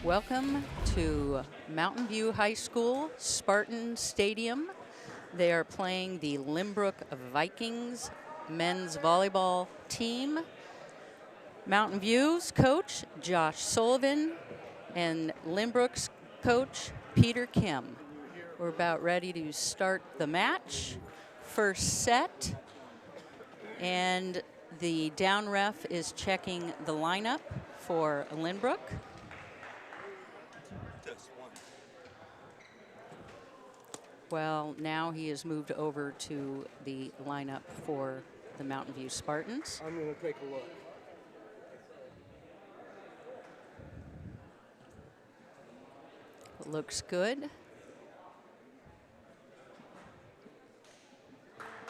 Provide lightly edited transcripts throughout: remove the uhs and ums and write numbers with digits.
Welcome to Mountain View High School, Spartan Stadium. They are playing the Lynbrook Vikings men's volleyball team. Mountain View's coach, Josh Sullivan, and Lynbrook's coach, Peter Kim. We're about ready to start the match. First set, and the down ref is checking the lineup for Lynbrook. Well, now he has moved over to the lineup for the Mountain View Spartans. I'm going to take a look. It looks good.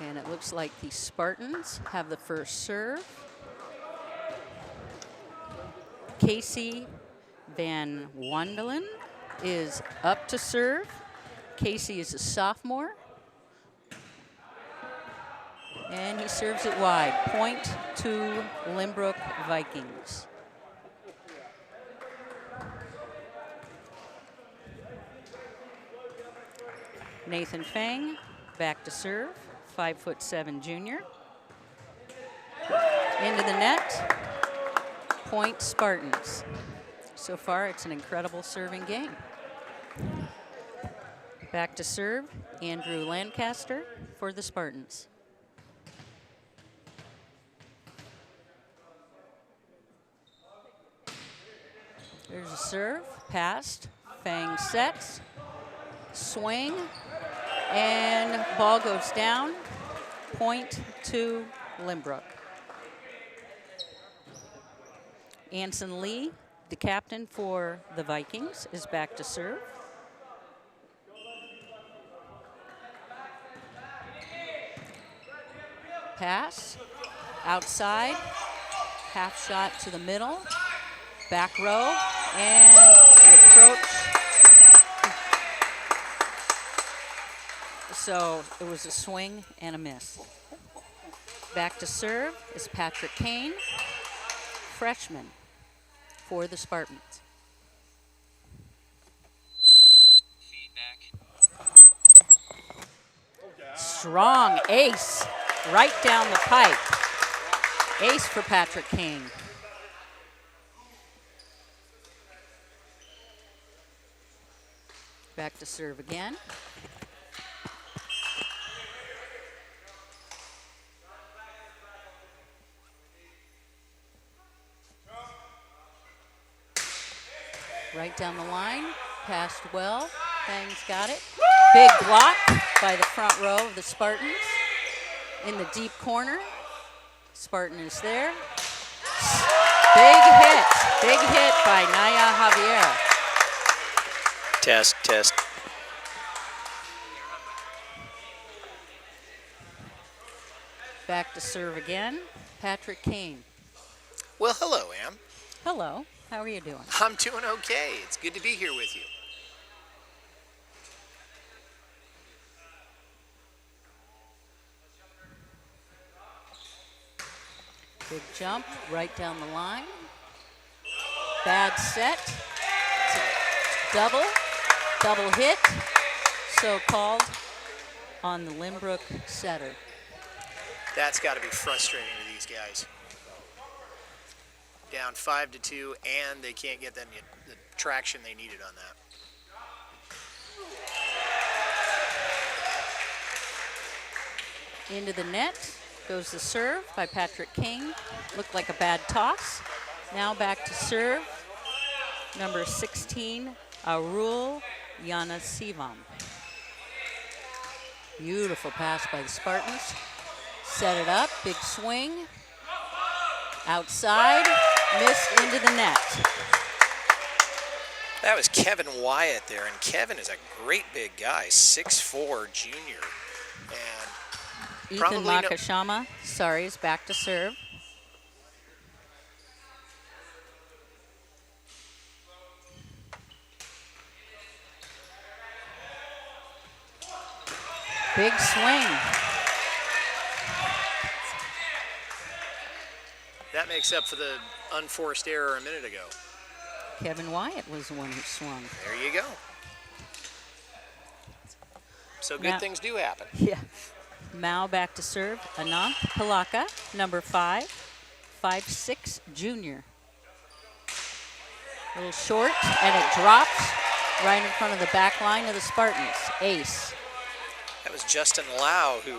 And it looks like the Spartans have the first serve. Casey Van Wandelen is up to serve. Casey is a sophomore. And he serves it wide. Point to Lynbrook Vikings. Nathan Fang back to serve. 5'7" junior. Into the net. Point Spartans. So far, it's an incredible serving game. Back to serve, Andrew Lancaster for the Spartans. There's a serve, passed, Fang sets, swing, and ball goes down. Point to Lynbrook. Anson Lee, the captain for the Vikings, is back to serve. Pass, outside, half shot to the middle, back row, and the approach. So it was a swing and a miss. Back to serve is Patrick Kane, freshman for the Spartans. Strong ace right down the pipe. Ace for Patrick Kane. Back to serve again. Right down the line, passed well. Fang's got it. Big block by the front row of the Spartans. In the deep corner, Spartan is there. Big hit by Naya Javier. Test. Back to serve again, Patrick Kane. Well, hello, Am. Hello, how are you doing? I'm doing okay. It's good to be here with you. Big jump right down the line. Bad set. It's a double hit, so called on the Lynbrook setter. That's got to be frustrating to these guys. Down 5-2, and they can't get the traction they needed on that. Into the net goes the serve by Patrick King. Looked like a bad toss. Now back to serve, number 16, Arul Yanasivam. Beautiful pass by the Spartans. Set it up, big swing. Outside, missed into the net. That was Kevin Wyatt there, and Kevin is a great big guy, 6'4" junior. And Ethan Makashama, is back to serve. Big swing. That makes up for the unforced error a minute ago. Kevin Wyatt was the one who swung. There you go. So good things do happen. Yeah. Mao back to serve. Anant Palaka, number 5, 5'6", junior. A little short, and it drops right in front of the back line of the Spartans. Ace. That was Justin Lau who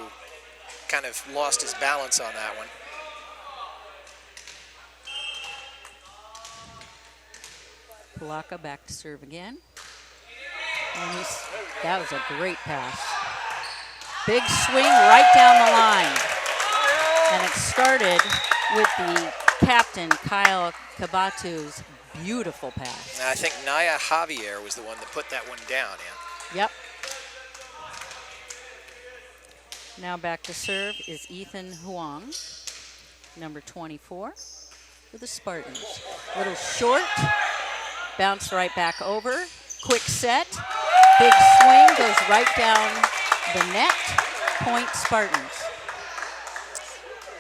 kind of lost his balance on that one. Palaka back to serve again. And that was a great pass. Big swing right down the line. And it started with the captain, Kyle Kabatu's beautiful pass. And I think Naya Javier was the one that put that one down, Yep. Now back to serve is Ethan Huang, number 24, for the Spartans. Little short, bounce right back over, quick set, big swing, goes right down the net, point Spartans.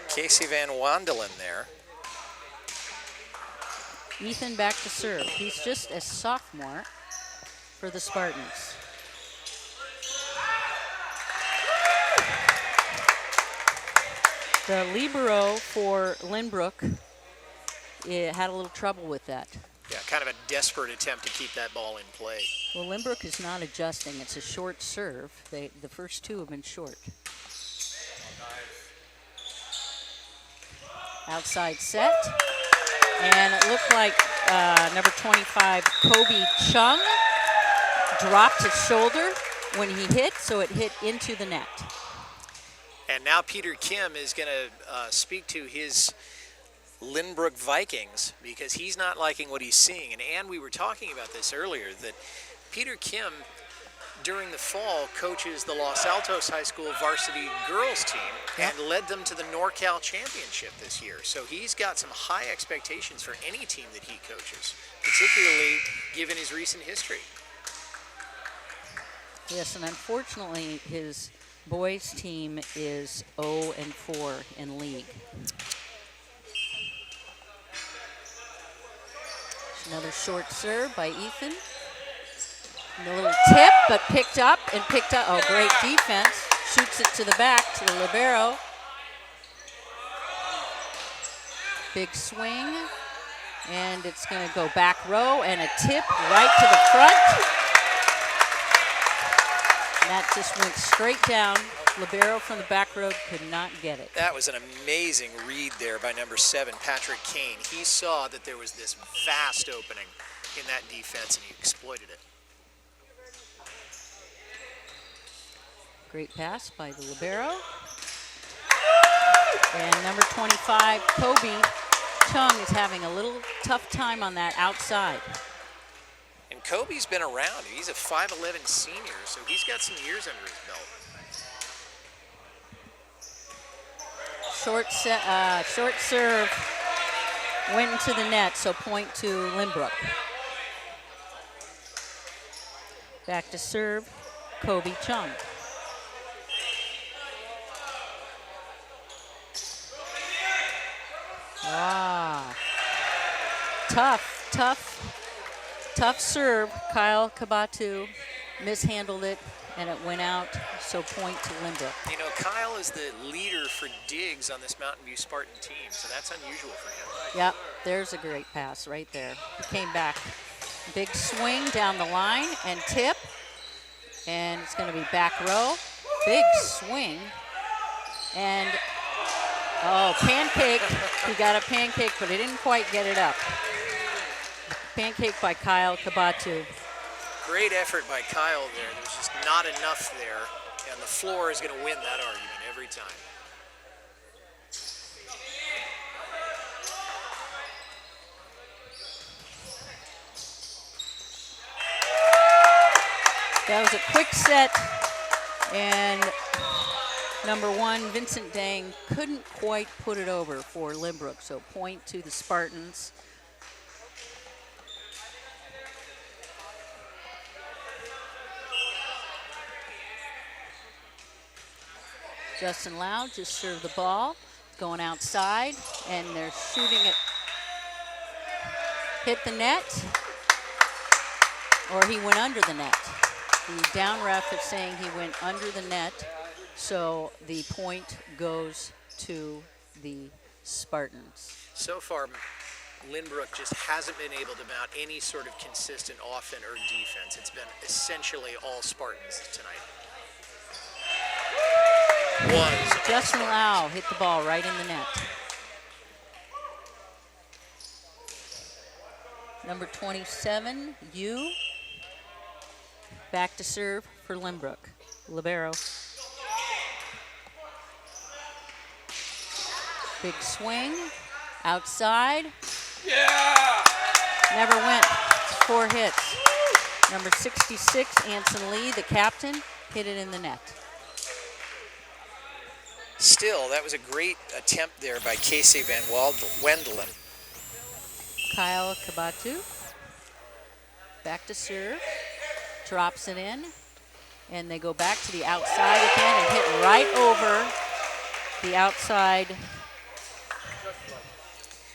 Casey Van Wandelen there. Ethan back to serve. He's just a sophomore for the Spartans. The libero for Lynbrook had a little trouble with that. Yeah, kind of a desperate attempt to keep that ball in play. Well, Lynbrook is not adjusting. It's a short serve. The first two have been short. Outside set. And it looked like number 25, Kobe Chung, dropped his shoulder when he hit, so it hit into the net. And now Peter Kim is going to speak to his Lynbrook Vikings because he's not liking what he's seeing. And we were talking about this earlier, that Peter Kim, during the fall, coaches the Los Altos High School varsity girls team and led them to the NorCal Championship this year. So he's got some high expectations for any team that he coaches, particularly given his recent history. Yes, and unfortunately, his boys team is 0-4 in league. Another short serve by Ethan. And a little tip, but picked up. Oh, great defense. Shoots it to the back, to the libero. Big swing. And it's going to go back row and a tip right to the front. And that just went straight down. Libero from the back row could not get it. That was an amazing read there by number 7, Patrick Kane. He saw that there was this vast opening in that defense, and he exploited it. Great pass by the libero. And number 25, Kobe Chung, is having a little tough time on that outside. And Kobe's been around. He's a 5'11 senior, so he's got some years under his belt. Short serve went into the net, so point to Lynbrook. Back to serve, Kobe Chung. Tough serve. Kyle Kabatu mishandled it, and it went out, so point to Lynbrook. You know, Kyle is the leader for digs on this Mountain View Spartan team, so that's unusual for him. Yep, there's a great pass right there. He came back. Big swing down the line and tip, and it's going to be back row. Big swing, and pancake. He got a pancake, but he didn't quite get it up. Pancake by Kyle Kabatu. Great effort by Kyle there. There's just not enough there, and the floor is going to win that argument every time. That was a quick set, and number 1, Vincent Dang, couldn't quite put it over for Lynbrook, so point to the Spartans. Justin Lau just served the ball, going outside, and they're shooting it. Hit the net, or he went under the net. The down ref is saying he went under the net, so the point goes to the Spartans. So far, Lynbrook just hasn't been able to mount any sort of consistent offense or defense. It's been essentially all Spartans tonight. Justin Lau hit the ball right in the net. Number 27, Yu. Back to serve for Lynbrook. Libero. Big swing. Outside. Yeah! Never went. It's 4 hits. Number 66, Anson Lee, the captain, hit it in the net. Still, that was a great attempt there by Casey Van Wendelen. Kyle Kabatu. Back to serve. Drops it in. And they go back to the outside again and hit right over the outside.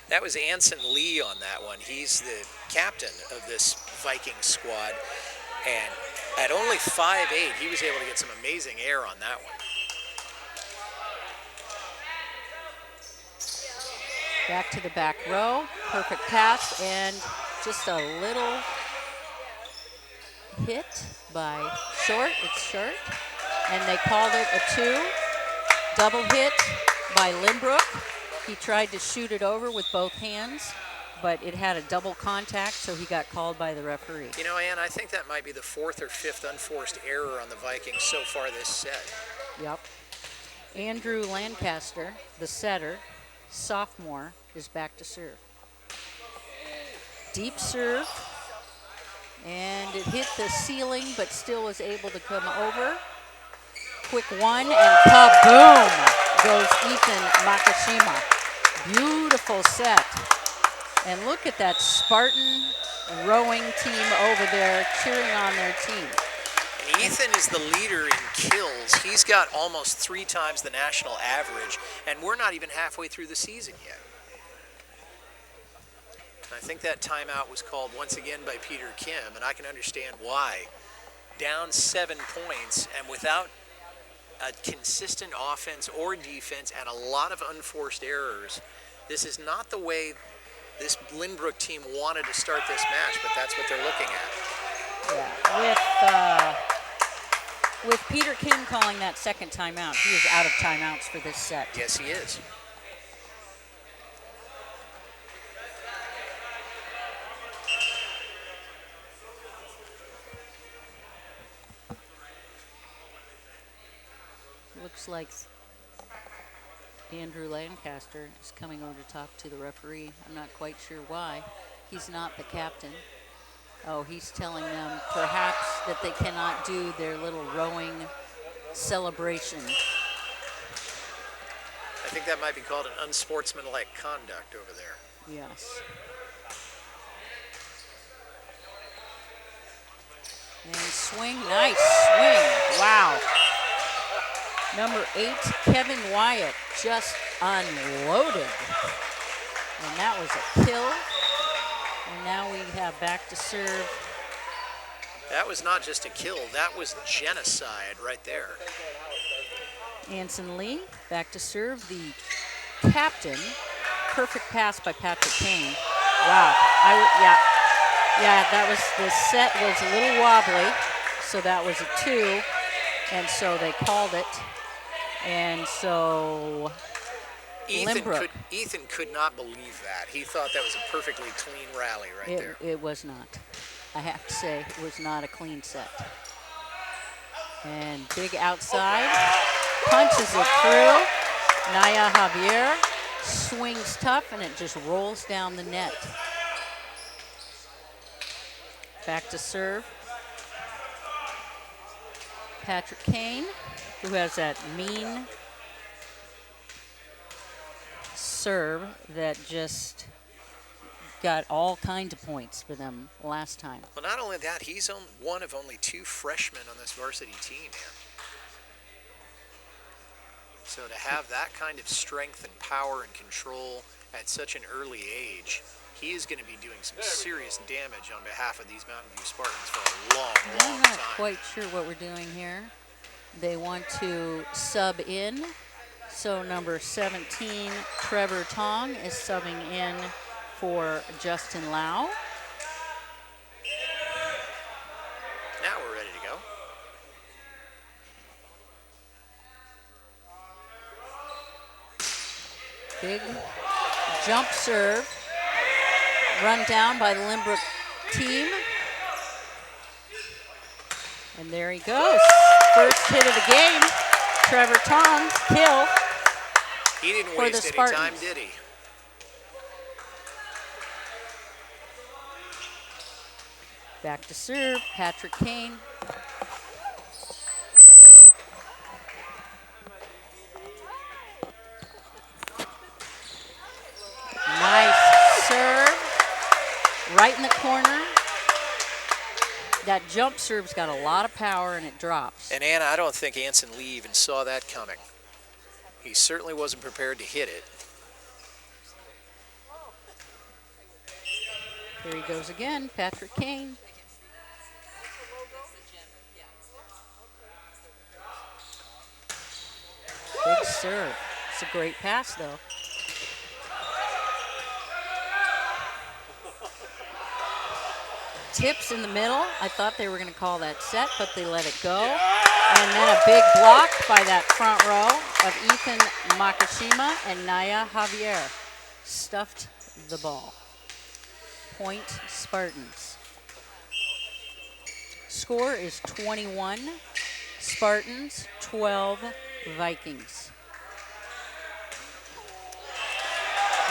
That was Anson Lee on that one. He's the captain of this Viking squad. And at only 5'8", he was able to get some amazing air on that one. Back to the back row. Perfect pass and just a little hit by Short. It's Short. And they called it a 2. Double hit by Lynbrook. He tried to shoot it over with both hands, but it had a double contact, so he got called by the referee. You know, Ann, I think that might be the 4th or 5th unforced error on the Vikings so far this set. Yep. Andrew Lancaster, the setter, sophomore, is back to serve. Deep serve, and it hit the ceiling, but still was able to come over. Quick one, and kaboom goes Ethan Makashima. Beautiful set. And look at that Spartan rowing team over there cheering on their team. And Ethan is the leader in kills. He's got almost 3 times the national average, and we're not even halfway through the season yet. And I think that timeout was called once again by Peter Kim, and I can understand why. Down 7 points, and without a consistent offense or defense and a lot of unforced errors, this is not the way this Lynbrook team wanted to start this match, but that's what they're looking at. Yeah, with Peter Kim calling that second timeout, he is out of timeouts for this set. Yes, he is. Looks like Andrew Lancaster is coming over to talk to the referee. I'm not quite sure why. He's not the captain. Oh, he's telling them perhaps that they cannot do their little rowing celebration. I think that might be called an unsportsmanlike conduct over there. Yes. And swing, nice swing, wow. Number 8, Kevin Wyatt, just unloaded. And that was a kill. And now we have back to serve. That was not just a kill, that was genocide right there. Anson Lee, back to serve, the captain. Perfect pass by Patrick Kane. Wow, yeah, that was, the set was a little wobbly, so that was a 2, and so they called it. And so Ethan could not believe that. He thought that was a perfectly clean rally right there. It was not. I have to say, it was not a clean set. And big outside, punches it through. Naya Javier swings tough, and it just rolls down the net. Back to serve. Patrick Kane, who has that mean serve that just got all kinds of points for them last time. Well, not only that, he's one of only 2 freshmen on this varsity team, man. So to have that kind of strength and power and control at such an early age he is going to be doing some serious damage on behalf of these Mountain View Spartans for a long, long I'm not time. quite sure what we're doing here. They want to sub in. So number 17, Trevor Tong, is subbing in for Justin Lau. Now we're ready to go. Big jump serve. Run down by the Lynbrook team. And there he goes. First hit of the game. Trevor Tong, kill. He didn't for waste the any Spartans. time, did he? Back to serve, Patrick Kane. Nice serve, right in the corner. That jump serve's got a lot of power and it drops. And Anna, I don't think Anson Lee even saw that coming. He certainly wasn't prepared to hit it. Here he goes again, Patrick Kane. Big serve. It's a great pass, though. Tips in the middle. I thought they were going to call that set, but they let it go. And then a big block by that front row of Ethan Makashima and Naya Javier. Stuffed the ball. Point Spartans. Score is 21 Spartans, 12 Vikings.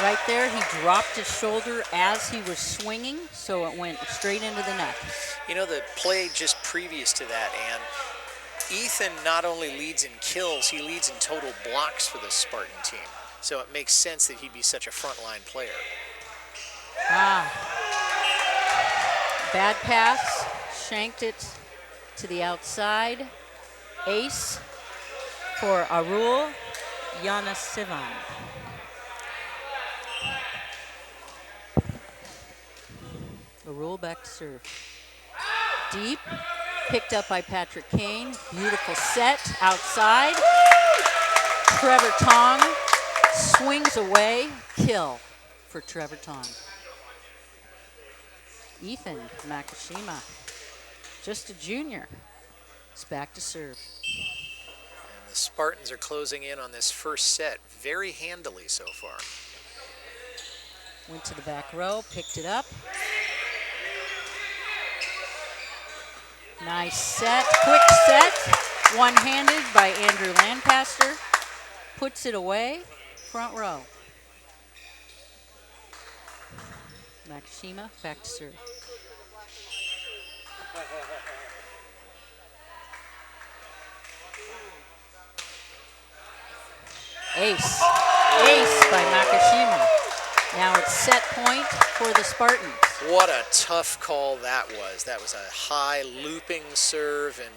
Right there, he dropped his shoulder as he was swinging, so it went straight into the net. You know, the play just previous to that, Ann, Ethan not only leads in kills, he leads in total blocks for the Spartan team. So it makes sense that he'd be such a frontline player. Bad pass, shanked it to the outside. Ace for Arul Yanasivan. Arul back to serve. Deep, picked up by Patrick Kane. Beautiful set outside. Trevor Tong swings away. Kill for Trevor Tong. Ethan Makashima, just a junior, is back to serve. And the Spartans are closing in on this first set very handily so far. Went to the back row, picked it up. Nice set, quick set, one-handed by Andrew Lancaster. Puts it away, front row. Makashima, back to serve. Ace, ace by Makashima. Now it's set point for the Spartans. What a tough call that was. That was a high looping serve and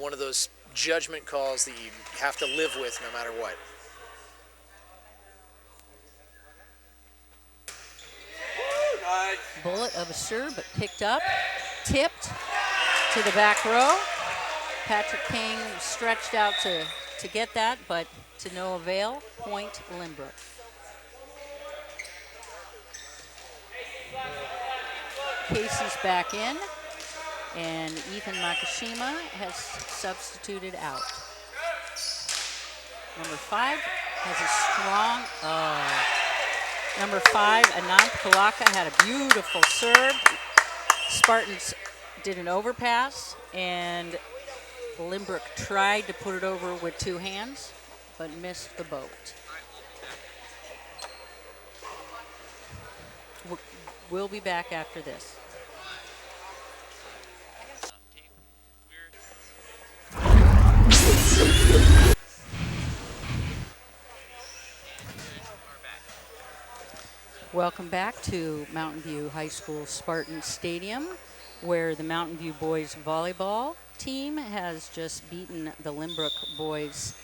one of those judgment calls that you have to live with no matter what. Bullet of a serve, but picked up, tipped to the back row. Patrick King stretched out to get that, but to no avail. Point Lynbrook. Casey's back in, and Ethan Makashima has substituted out. Number 5 has a strong, number 5, Anand Kalaka, had a beautiful serve. Spartans did an overpass, and Lynbrook tried to put it over with 2 hands, but missed the boat. We'll be back after this. Welcome back to Mountain View High School Spartan Stadium, where the Mountain View boys volleyball team has just beaten the Lynbrook boys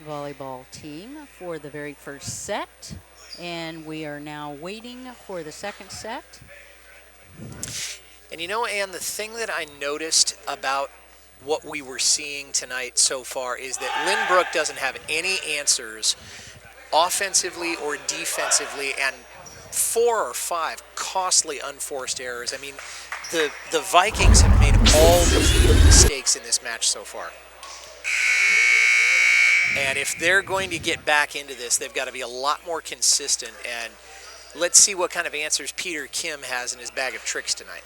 volleyball team for the very first set. And we are now waiting for the second set. And you know, Ann, the thing that I noticed about what we were seeing tonight so far is that Lynbrook doesn't have any answers offensively or defensively, and 4 or 5 costly unforced errors. I mean, the Vikings have made all the key mistakes in this match so far. And if they're going to get back into this, they've got to be a lot more consistent. And let's see what kind of answers Peter Kim has in his bag of tricks tonight.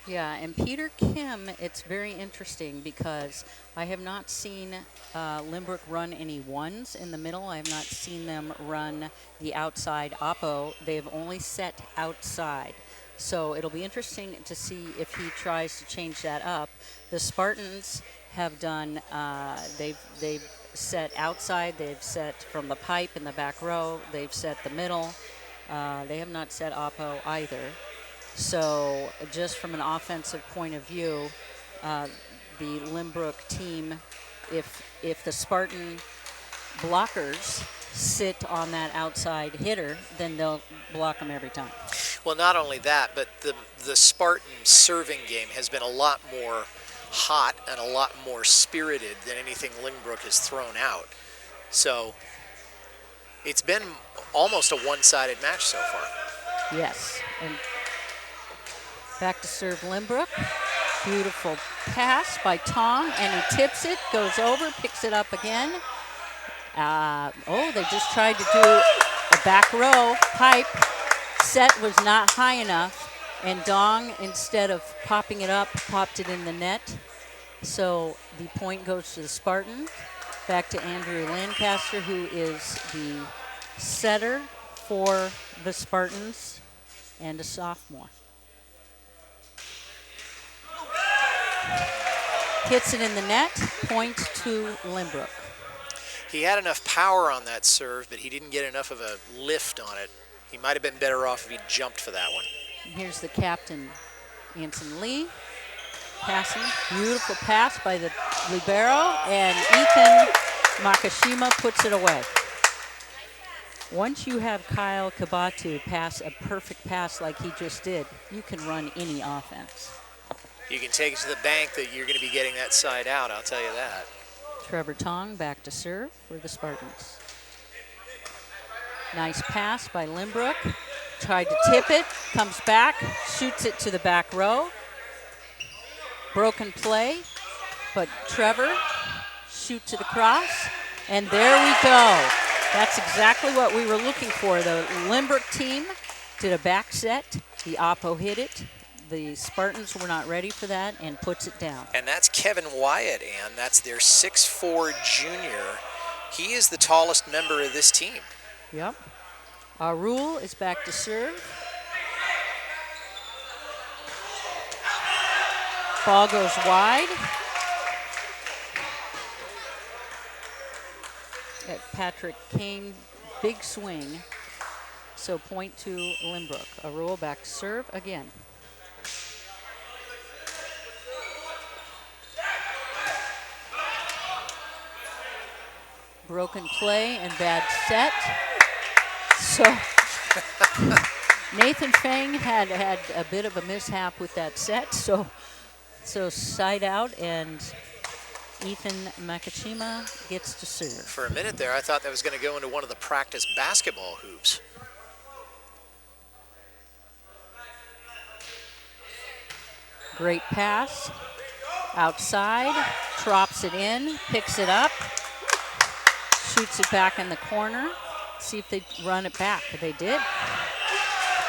Yeah, and Peter Kim, it's very interesting because I have not seen Lynbrook run any ones in the middle. I have not seen them run the outside oppo. They've only set outside. So it'll be interesting to see if he tries to change that up. The Spartans have done, they've set outside, they've set from the pipe in the back row, they've set the middle. They have not set oppo either. So just from an offensive point of view, the Lynbrook team, if the Spartan blockers sit on that outside hitter, then they'll block them every time. Well, not only that, but the Spartan serving game has been a lot more hot and a lot more spirited than anything Lynbrook has thrown out. So it's been almost a one-sided match so far. Yes. And back to serve Lynbrook. Beautiful pass by Tong, and he tips it, goes over, picks it up again. They just tried to do a back row pipe. Set was not high enough, and Dong, instead of popping it up, popped it in the net. So the point goes to the Spartan. Back to Andrew Lancaster, who is the setter for the Spartans and a sophomore. Hits it in the net, point to Lynbrook. He had enough power on that serve, but he didn't get enough of a lift on it. He might have been better off if he jumped for that one. And here's the captain, Anson Lee, passing. Beautiful pass by the libero, and Ethan Makashima puts it away. Once you have Kyle Kabatu pass a perfect pass like he just did, you can run any offense. You can take it to the bank that you're going to be getting that side out, I'll tell you that. Trevor Tong back to serve for the Spartans. Nice pass by Lynbrook. Tried to tip it, comes back, shoots it to the back row. Broken play, but Trevor shoots it across, and there we go. That's exactly what we were looking for. The Lynbrook team did a back set. The oppo hit it. The Spartans were not ready for that and puts it down. And that's Kevin Wyatt, and that's their 6'4" junior. He is the tallest member of this team. Yep. Arul is back to serve. Ball goes wide. At Patrick Kane, big swing. So point to Lynbrook. Arul back to serve again. Broken play and bad set. So Nathan Fang had a bit of a mishap with that set. So side out, and Ethan Makashima gets to serve. For a minute there, I thought that was going to go into one of the practice basketball hoops. Great pass. Outside, drops it in, picks it up, shoots it back in the corner. See if they run it back. They did.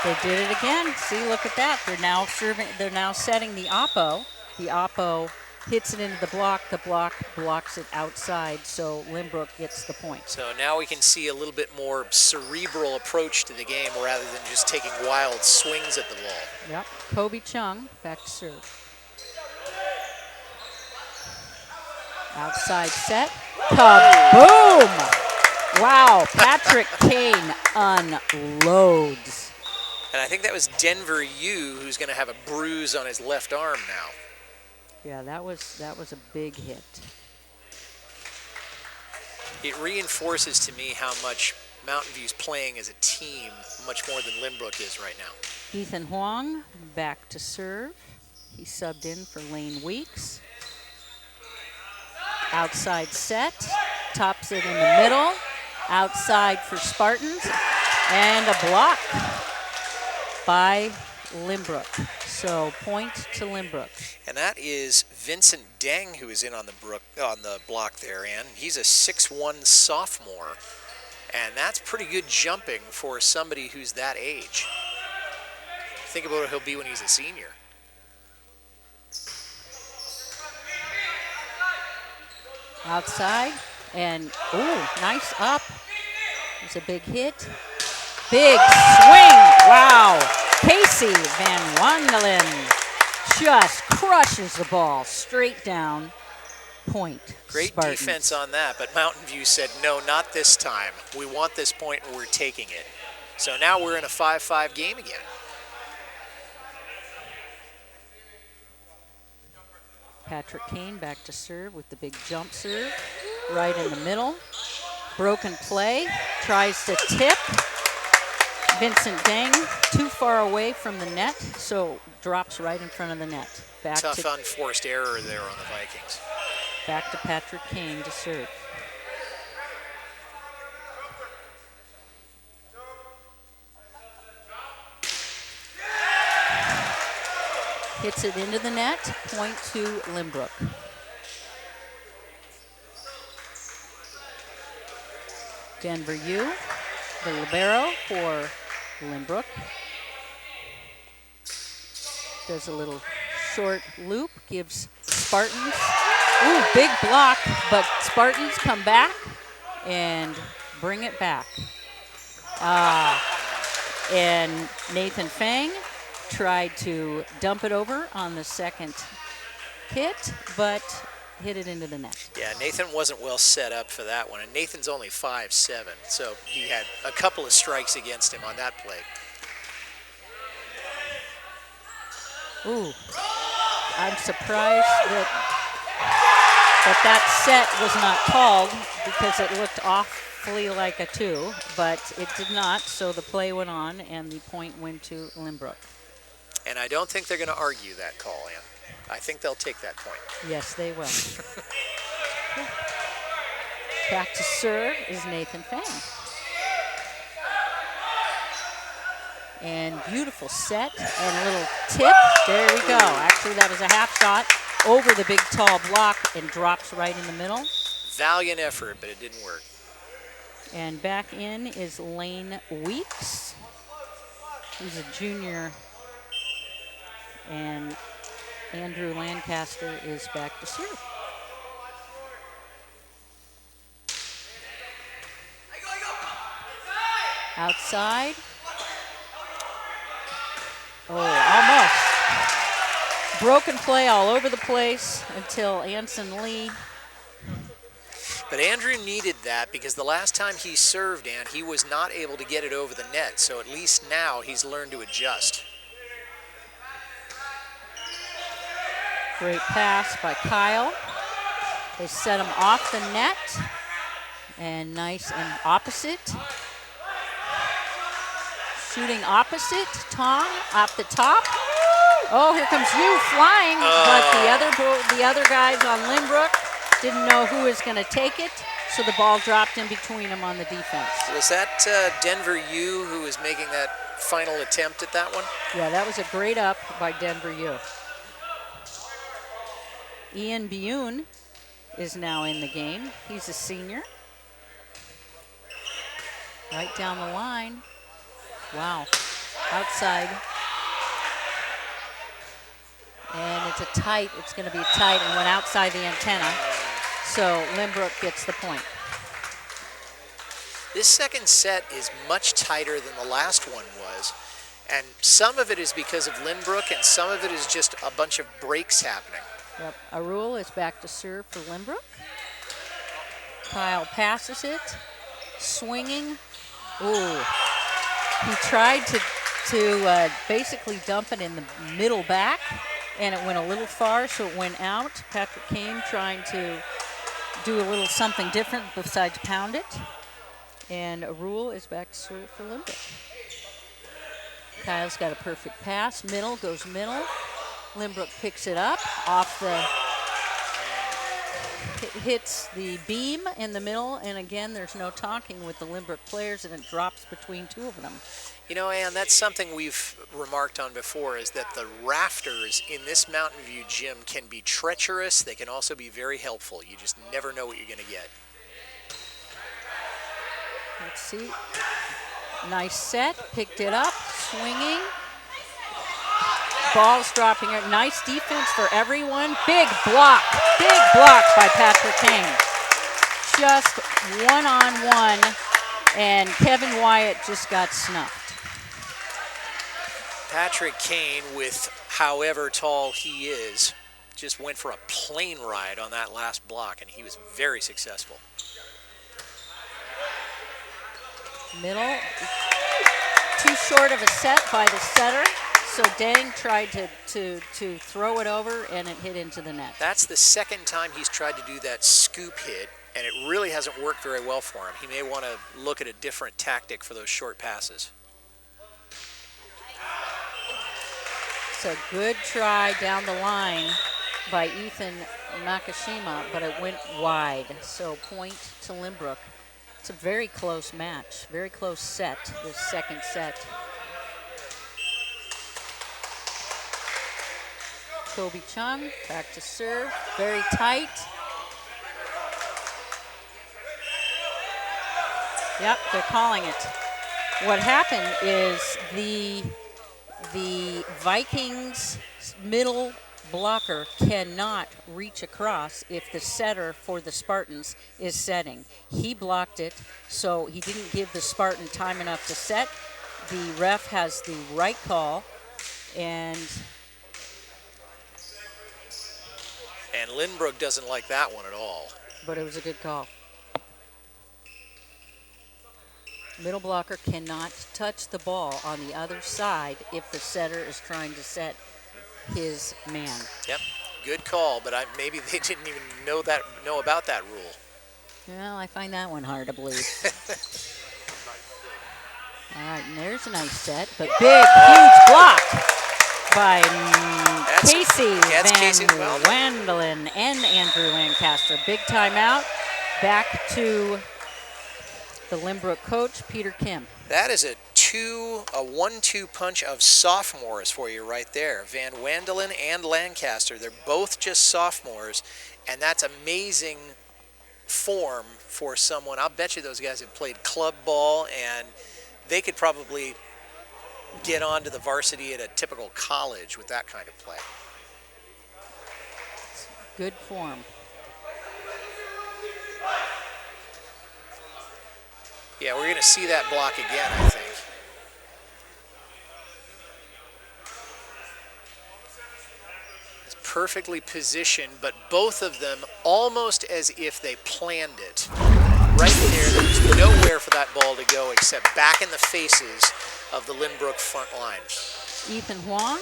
They did it again. See, look at that. They're now serving. They're now setting the oppo. The oppo hits it into the block. The block blocks it outside. So Lynbrook gets the point. So now we can see a little bit more cerebral approach to the game rather than just taking wild swings at the ball. Yep. Kobe Chung back to serve. Outside set. Kaboom! Wow, Patrick Kane unloads. And I think that was Denver Yu who's going to have a bruise on his left arm now. Yeah, that was a big hit. It reinforces to me how much Mountain View's playing as a team much more than Lynbrook is right now. Ethan Huang back to serve. He subbed in for Lane Weeks. Outside set, tops it in the middle. Outside for Spartans, and a block by Lynbrook. So point to Lynbrook. And that is Vincent Deng, who is in on the block there, and he's a 6'1" sophomore. And that's pretty good jumping for somebody who's that age. Think about what he'll be when he's a senior. Outside, and ooh, nice up. It's a big hit. Big swing, wow. Casey Van Wandelen just crushes the ball straight down. Point. Great Spartans. defense on that, but Mountain View said, no, not this time. We want this point and we're taking it. So now we're in a 5-5 game again. Patrick Kane back to serve with the big jump serve. Right in the middle. Broken play. Tries to tip. Vincent Deng too far away from the net, so drops right in front of the net. Tough unforced error there on the Vikings. Back to Patrick Kane to serve. Hits it into the net, point to Lynbrook. Denver U, the libero for Lynbrook. Does a little short loop, gives Spartans, ooh, big block, but Spartans come back and bring it back. And Nathan Fang tried to dump it over on the second hit, but hit it into the net. Yeah, Nathan wasn't well set up for that one, and Nathan's only 5'7", so he had a couple of strikes against him on that play. Ooh, I'm surprised that set was not called because it looked awfully like a 2, but it did not, so the play went on and the point went to Lynbrook. And I don't think they're going to argue that call, Ann. I think they'll take that point. Yes, they will. Back to serve is Nathan Fang. And beautiful set and a little tip. There we go. Actually, that was a half shot over the big tall block and drops right in the middle. Valiant effort, but it didn't work. And back in is Lane Weeks. He's a junior. And Andrew Lancaster is back to serve. Outside. Oh, almost. Broken play all over the place until Anson Lee. But Andrew needed that because the last time he served, Ann, he was not able to get it over the net. So at least now he's learned to adjust. Great pass by Kyle. They set him off the net. And nice and opposite. Shooting opposite. Tong off the top. Oh, here comes you flying. But the other guys on Lynbrook didn't know who was going to take it. So the ball dropped in between them on the defense. Was that Denver U who was making that final attempt at that one? Yeah, that was a great up by Denver U. Ian Bioon is now in the game. He's a senior. Right down the line. Wow. Outside. And it's going to be tight and went outside the antenna. So Lynbrook gets the point. This second set is much tighter than the last one was. And some of it is because of Lynbrook and some of it is just a bunch of breaks happening. Yep, Arul is back to serve for Lynbrook. Kyle passes it, swinging. Ooh, he tried to basically dump it in the middle back, and it went a little far, so it went out. Patrick Kane trying to do a little something different besides pound it. And a rule is back to serve for Lynbrook. Kyle's got a perfect pass. Middle goes middle. Lynbrook picks it up off the, hits the beam in the middle, and again, there's no talking with the Lynbrook players, and it drops between two of them. You know, Ann, that's something we've remarked on before, is that the rafters in this Mountain View gym can be treacherous. They can also be very helpful. You just never know what you're going to get. Let's see. Nice set. Picked it up. Swinging. Ball's dropping it. Nice defense for everyone. Big block. Big block by Patrick Kane. Just one-on-one, and Kevin Wyatt just got snuffed. Patrick Kane, with however tall he is, just went for a plane ride on that last block, and he was very successful. Middle, too short of a set by the setter, so Dang tried to throw it over, and it hit into the net. That's the second time he's tried to do that scoop hit, and it really hasn't worked very well for him. He may want to look at a different tactic for those short passes. It's a good try down the line by Ethan Nakashima, but it went wide. So point to Lynbrook. It's a very close match, very close set, this second set. Kobe Chung, back to serve, very tight. Yep, they're calling it. What happened is the Vikings middle blocker cannot reach across if the setter for the Spartans is setting. He blocked it, so he didn't give the Spartan time enough to set. The ref has the right call, and Lynbrook doesn't like that one at all. But it was a good call. Middle blocker cannot touch the ball on the other side if the setter is trying to set his man. Yep, good call, but maybe they didn't even know about that rule. Well, I find that one hard to believe. All right, and there's a nice set, but big, huge block by Casey Van Wandelen and Andrew Lancaster. Big timeout. Back to the Lynbrook coach, Peter Kim. That is a 1-2 punch of sophomores for you right there. Van Wandelen and Lancaster, they're both just sophomores, and that's amazing form for someone. I'll bet you those guys have played club ball, and they could probably get on to the varsity at a typical college with that kind of play. Good form. Yeah, we're going to see that block again, I think. It's perfectly positioned, but both of them almost as if they planned it. Right there's nowhere for that ball to go except back in the faces of the Lynbrook front line. Ethan Huang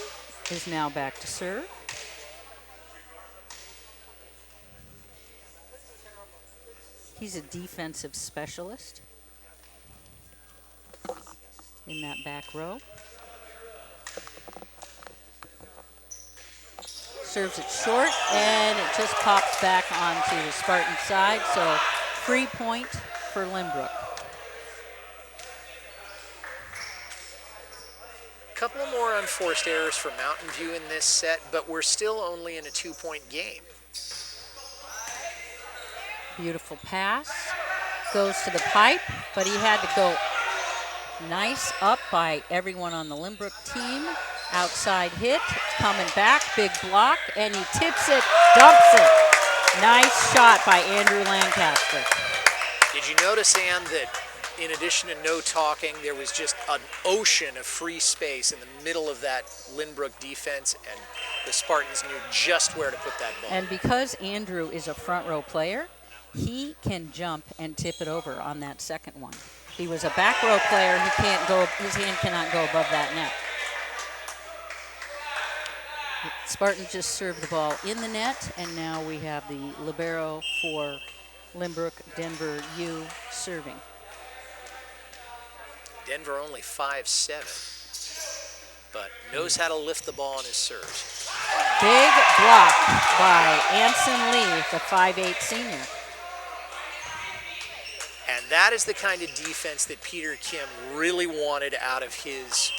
is now back to serve. He's a defensive specialist in that back row. Serves it short, and it just pops back onto the Spartan side, so free point for Lynbrook. Couple more unforced errors for Mountain View in this set, but we're still only in a 2-point game. Beautiful pass, goes to the pipe, but he had to go nice up by everyone on the Lynbrook team. Outside hit, coming back, big block, and he tips it, dumps it. Nice shot by Andrew Lancaster. Did you notice, Ann, that in addition to no talking, there was just an ocean of free space in the middle of that Lynbrook defense, and the Spartans knew just where to put that ball. And because Andrew is a front row player, he can jump and tip it over on that second one. If he was a back row player, he can't go, his hand cannot go above that net. Spartans just served the ball in the net, and now we have the libero for Lynbrook, Denver U serving. Denver only 5'7", but knows how to lift the ball on his serves. Big block by Anson Lee, the 5'8" senior. And that is the kind of defense that Peter Kim really wanted out of his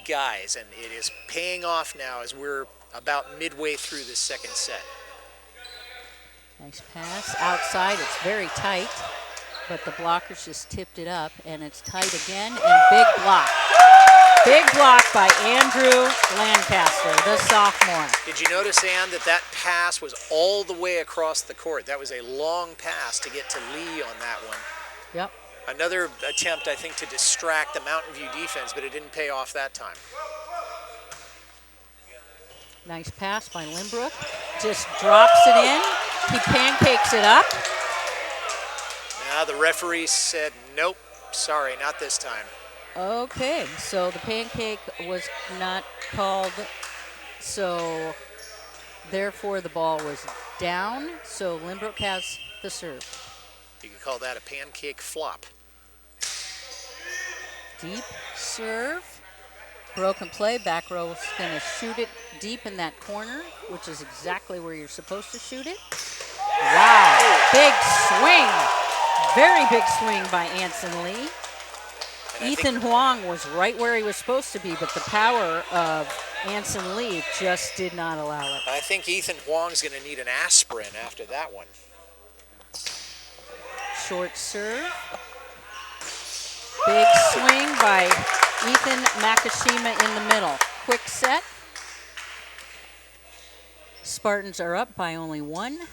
guys, and it is paying off now as we're about midway through this second set. Nice pass outside. It's very tight, but the blockers just tipped it up, and it's tight again, and big block. Big block by Andrew Lancaster, the sophomore. Did you notice, Ann, that pass was all the way across the court? That was a long pass to get to Lee on that one. Yep. Another attempt, I think, to distract the Mountain View defense, but it didn't pay off that time. Nice pass by Lynbrook. Just drops it in. He pancakes it up. Now the referee said, nope, sorry, not this time. Okay, so the pancake was not called, so therefore the ball was down, so Lynbrook has the serve. You could call that a pancake flop. Deep serve. Broken play. Back row is going to shoot it deep in that corner, which is exactly where you're supposed to shoot it. Wow. Big swing. Very big swing by Anson Lee. Ethan Huang was right where he was supposed to be, but the power of Anson Lee just did not allow it. I think Ethan Huang's going to need an aspirin after that one. Short serve. Big swing by Ethan Makashima in the middle. Quick set. Spartans are up by only one,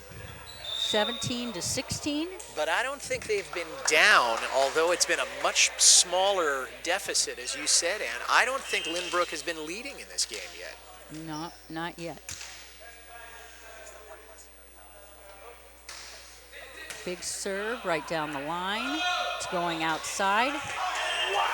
17-16. But I don't think they've been down, although it's been a much smaller deficit, as you said, Ann. I don't think Lynbrook has been leading in this game yet. No, not yet. Big serve right down the line. It's going outside. Wow.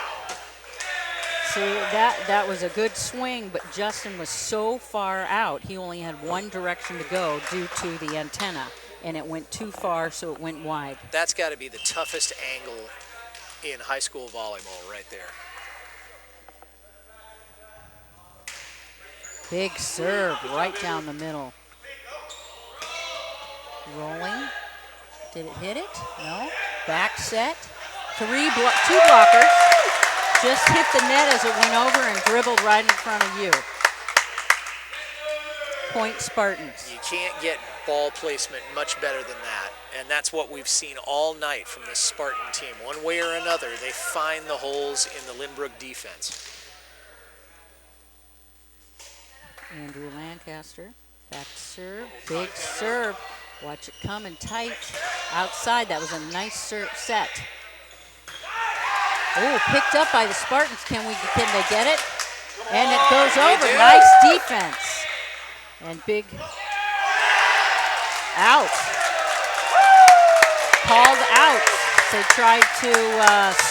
See, that was a good swing, but Justin was so far out, he only had one direction to go due to the antenna, and it went too far, so it went wide. That's got to be the toughest angle in high school volleyball right there. Big serve right down the middle. Rolling. Did it hit it? No. Back set. Two blockers. Just hit the net as it went over and dribbled right in front of you. Point Spartans. You can't get ball placement much better than that. And that's what we've seen all night from this Spartan team. One way or another, they find the holes in the Lynbrook defense. Andrew Lancaster. Back serve. Big serve. Watch it coming tight. Outside. That was a nice set. Oh, picked up by the Spartans. Can they get it? And it goes over. Nice defense. And big out. Called out. They tried to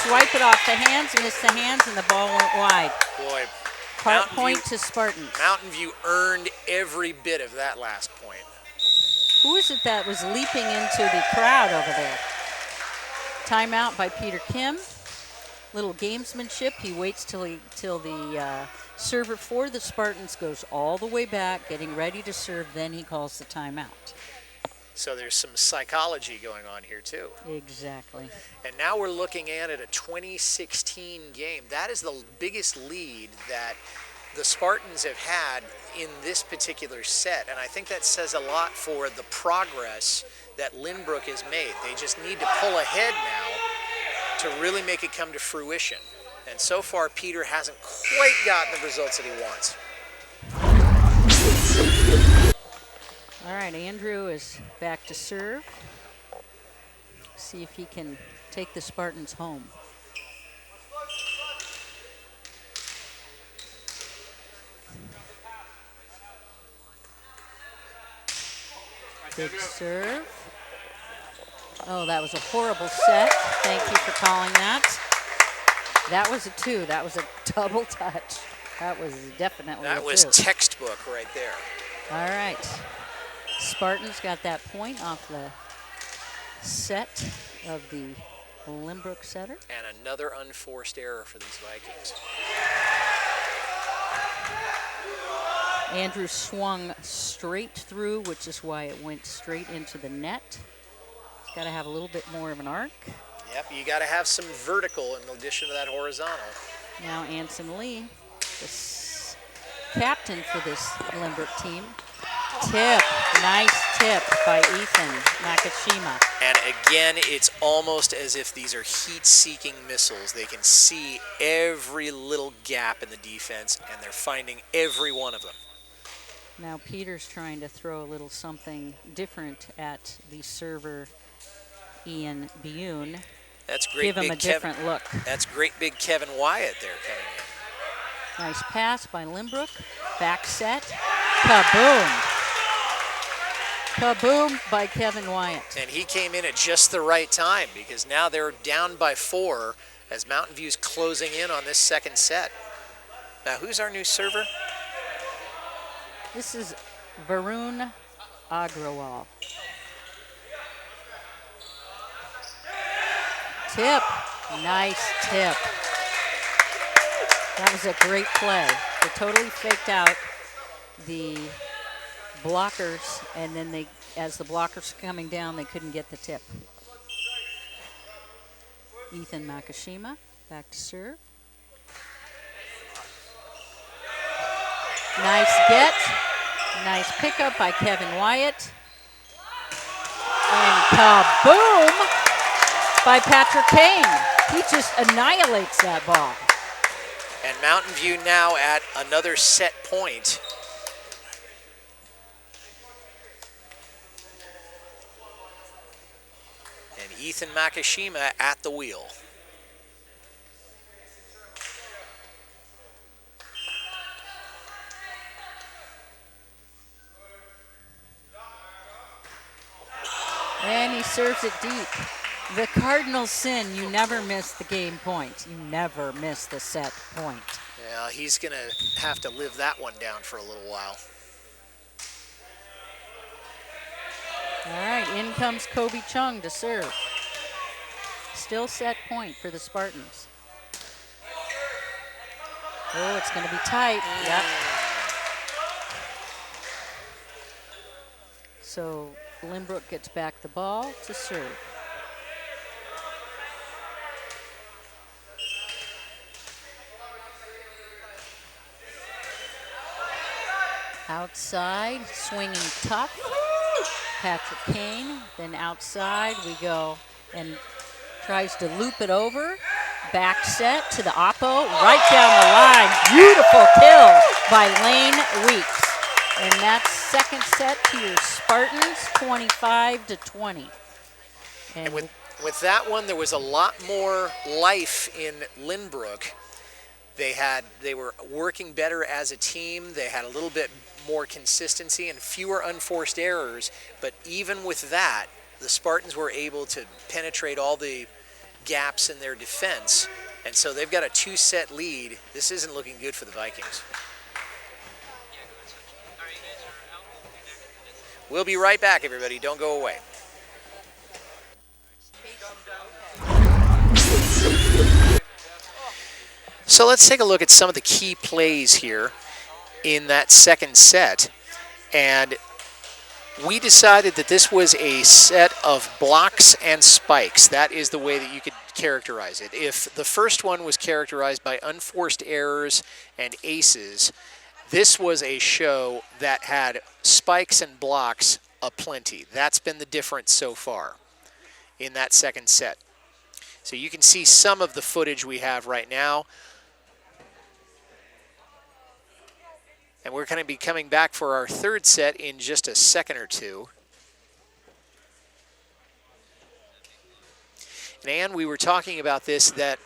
swipe it off the hands, missed the hands, and the ball went wide. Boy, Point to Spartans. Mountain View earned every bit of that last point. Who is it that was leaping into the crowd over there? Timeout by Peter Kim. Little gamesmanship. He waits till the server for the Spartans goes all the way back, getting ready to serve. Then he calls the timeout. So there's some psychology going on here too. Exactly. And now we're looking at a 2016 game. That is the biggest lead that the Spartans have had in this particular set. And I think that says a lot for the progress that Lynbrook has made. They just need to pull ahead now to really make it come to fruition. And so far, Peter hasn't quite gotten the results that he wants. All right, Andrew is back to serve. See if he can take the Spartans home. Big serve. Oh, that was a horrible set. Thank you for calling that. That was a 2. That was a double touch. That was definitely a 2. That was textbook right there. All right. Spartans got that point off the set of the Lynbrook setter. And another unforced error for these Vikings. Andrew swung straight through, which is why it went straight into the net. It's got to have a little bit more of an arc. Yep, you got to have some vertical in addition to that horizontal. Now Anson Lee, the captain for this Lynbrook team. Tip, nice tip by Ethan Nakashima. And again, it's almost as if these are heat-seeking missiles. They can see every little gap in the defense, and they're finding every one of them. Now Peter's trying to throw a little something different at the server, Ian Bioon. That's great. Give him a different look. That's great big Kevin Wyatt there coming in. Nice pass by Lynbrook. Back set. Kaboom. Kaboom by Kevin Wyatt. And he came in at just the right time because now they're down by 4 as Mountain View's closing in on this second set. Now, who's our new server? This is Varun Agrawal. Tip. Nice tip. That was a great play. They totally faked out the blockers, and then they, as the blockers were coming down, they couldn't get the tip. Ethan Nakashima back to serve. Nice get. Nice pickup by Kevin Wyatt. And kaboom by Patrick Kane. He just annihilates that ball. And Mountain View now at another set point. And Ethan Nakashima at the wheel. And he serves it deep. The cardinal sin, you never miss the game point. You never miss the set point. Yeah, he's going to have to live that one down for a little while. All right, in comes Kobe Chung to serve. Still set point for the Spartans. Oh, it's going to be tight. Yep. So Lynbrook gets back the ball to serve. Outside, swinging tough. Patrick Kane. Then outside we go and tries to loop it over. Back set to the oppo, right down the line. Beautiful kill by Lane Weeks. And that's second set to your Spartans, 25-20. And with that one, there was a lot more life in Lynbrook. They were working better as a team. They had a little bit more consistency and fewer unforced errors. But even with that, the Spartans were able to penetrate all the gaps in their defense. And so they've got a 2-set lead. This isn't looking good for the Vikings. We'll be right back, everybody. Don't go away. So let's take a look at some of the key plays here in that second set. And we decided that this was a set of blocks and spikes. That is the way that you could characterize it. If the first one was characterized by unforced errors and aces, this was a show that had spikes and blocks aplenty. That's been the difference so far in that second set. So you can see some of the footage we have right now. And we're going to be coming back for our third set in just a second or two. And we were talking about this, that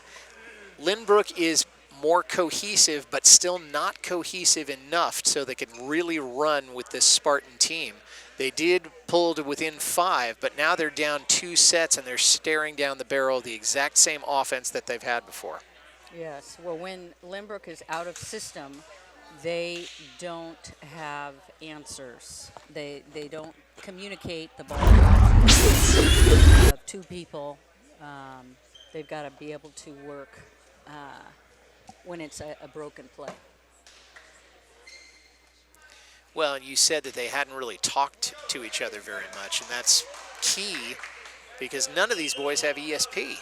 Lynbrook is more cohesive, but still not cohesive enough so they can really run with this Spartan team. They did pull to within 5, but now they're down 2 sets and they're staring down the barrel of the exact same offense that they've had before. Yes, well, when Lynbrook is out of system, they don't have answers. They don't communicate the ball of 2 people they've got to be able to work when it's a broken play. Well, and you said that they hadn't really talked to each other very much, and that's key because none of these boys have ESP,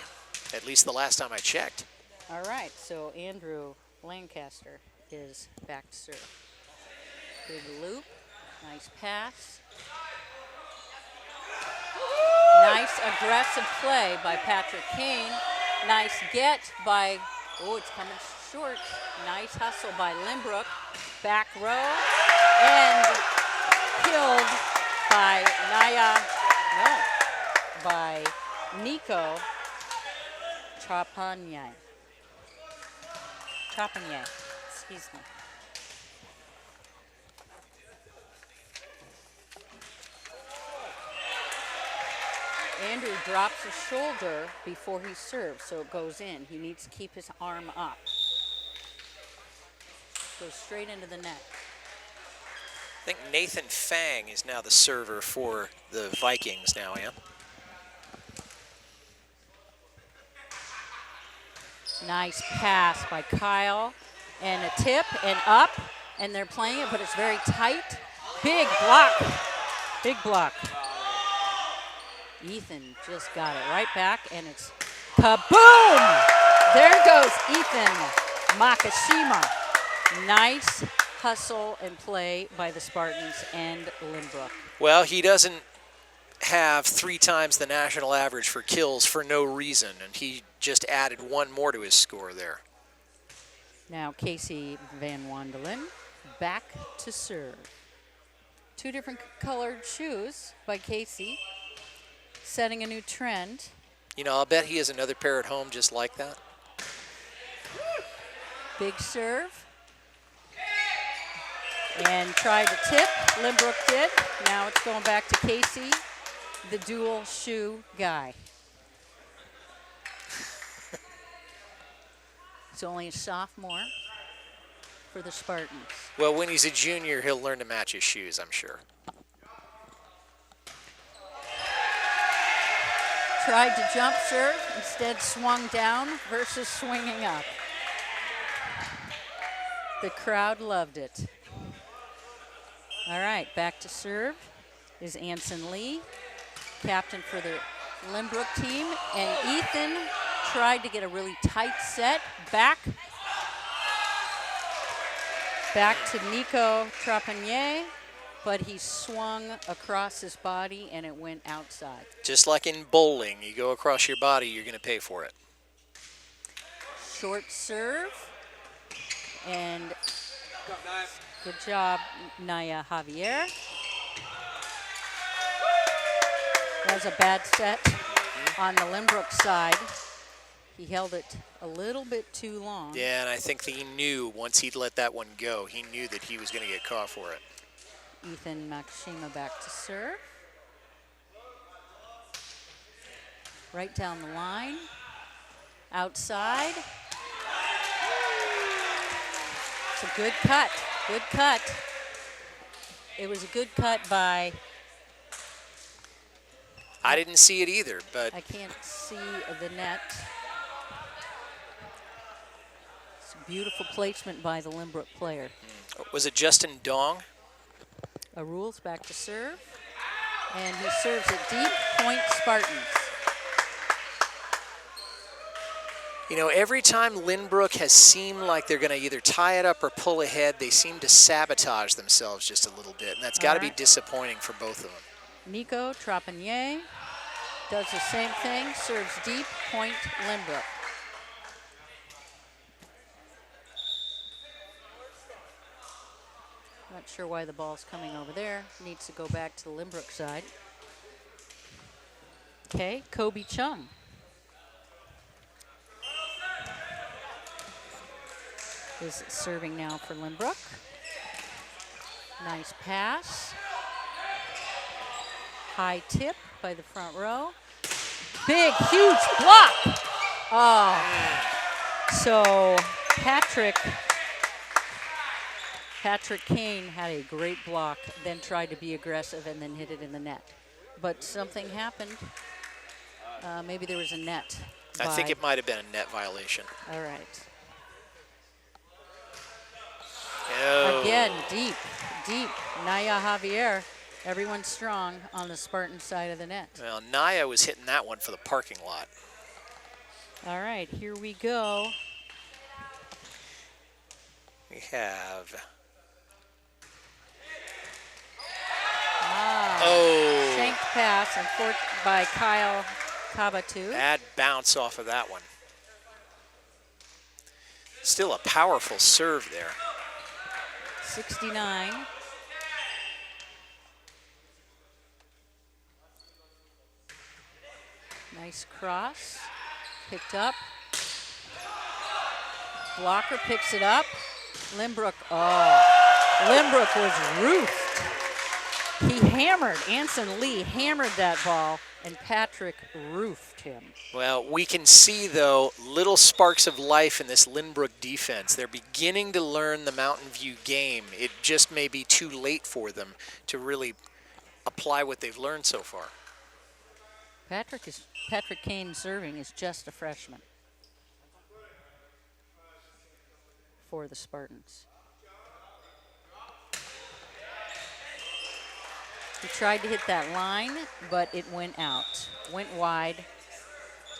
at least the last time I checked. All right, so Andrew Lancaster is back to serve. Big loop, nice pass. Nice aggressive play by Patrick Kane. Nice get by, oh, it's coming short. Nice hustle by Lynbrook. Back row, and killed by by Nico Trapanye, excuse me. Andrew drops his shoulder before he serves, so it goes in. He needs to keep his arm up. Goes straight into the net. I think Nathan Fang is now the server for the Vikings now, Ann. Nice pass by Kyle, and a tip, and up, and they're playing it, but it's very tight. Big block, big block. Ethan just got it right back, and it's kaboom! There goes Ethan Makashima. Nice hustle and play by the Spartans and Lynbrook. Well, he doesn't have 3 times the national average for kills for no reason, and he just added 1 more to his score there. Now Casey Van Wandelen back to serve. 2 different colored shoes by Casey, setting a new trend. You know, I'll bet he has another pair at home just like that. Big serve. And tried to tip. Lynbrook did. Now it's going back to Casey, the dual shoe guy. He's only a sophomore for the Spartans. Well, when he's a junior, he'll learn to match his shoes, I'm sure. Tried to jump serve, instead swung down versus swinging up. The crowd loved it. All right, back to serve is Anson Lee, captain for the Lynbrook team, and Ethan tried to get a really tight set. Back to Nico Trapanye, but he swung across his body and it went outside. Just like in bowling, you go across your body, you're going to pay for it. Short serve, and good job, Naya Javier. That was a bad set on the Lynbrook side. He held it a little bit too long. Yeah, and I think that he knew once he'd let that one go, he knew that he was going to get caught for it. Ethan Makashima back to serve. Right down the line. Outside. It's a good cut. Good cut. It was a good cut by... I didn't see it either, but... I can't see the net. It's a beautiful placement by the Lynbrook player. Was it Justin Dong? A rules back to serve. And he serves it deep, point Spartans. You know, every time Lynbrook has seemed like they're going to either tie it up or pull ahead, they seem to sabotage themselves just a little bit, and that's got to be disappointing for both of them. Nico Trapanye does the same thing, serves deep, point Lynbrook. Not sure why the ball's coming over there. Needs to go back to the Lynbrook side. Okay, Kobe Chung. Is serving now for Lynbrook. Nice pass. High tip by the front row. Big, huge block. Oh. So Patrick Kane had a great block, then tried to be aggressive and then hit it in the net. But something happened. Maybe there was a net. I think it might have been a net violation. All right. Oh. Again, deep, deep. Naya Javier, everyone strong on the Spartan side of the net. Well, Naya was hitting that one for the parking lot. All right, here we go. We have. Shanked pass by Kyle Kabatu. Bad bounce off of that one. Still a powerful serve there. 69. Nice cross. Picked up. Blocker picks it up. Lynbrook, Lynbrook was roofed. He hammered, Anson Lee hammered that ball, and Patrick roofed him. Well, we can see, though, little sparks of life in this Lynbrook defense. They're beginning to learn the Mountain View game. It just may be too late for them to really apply what they've learned so far. Patrick Kane serving is just a freshman for the Spartans. He tried to hit that line, but it went out. Went wide,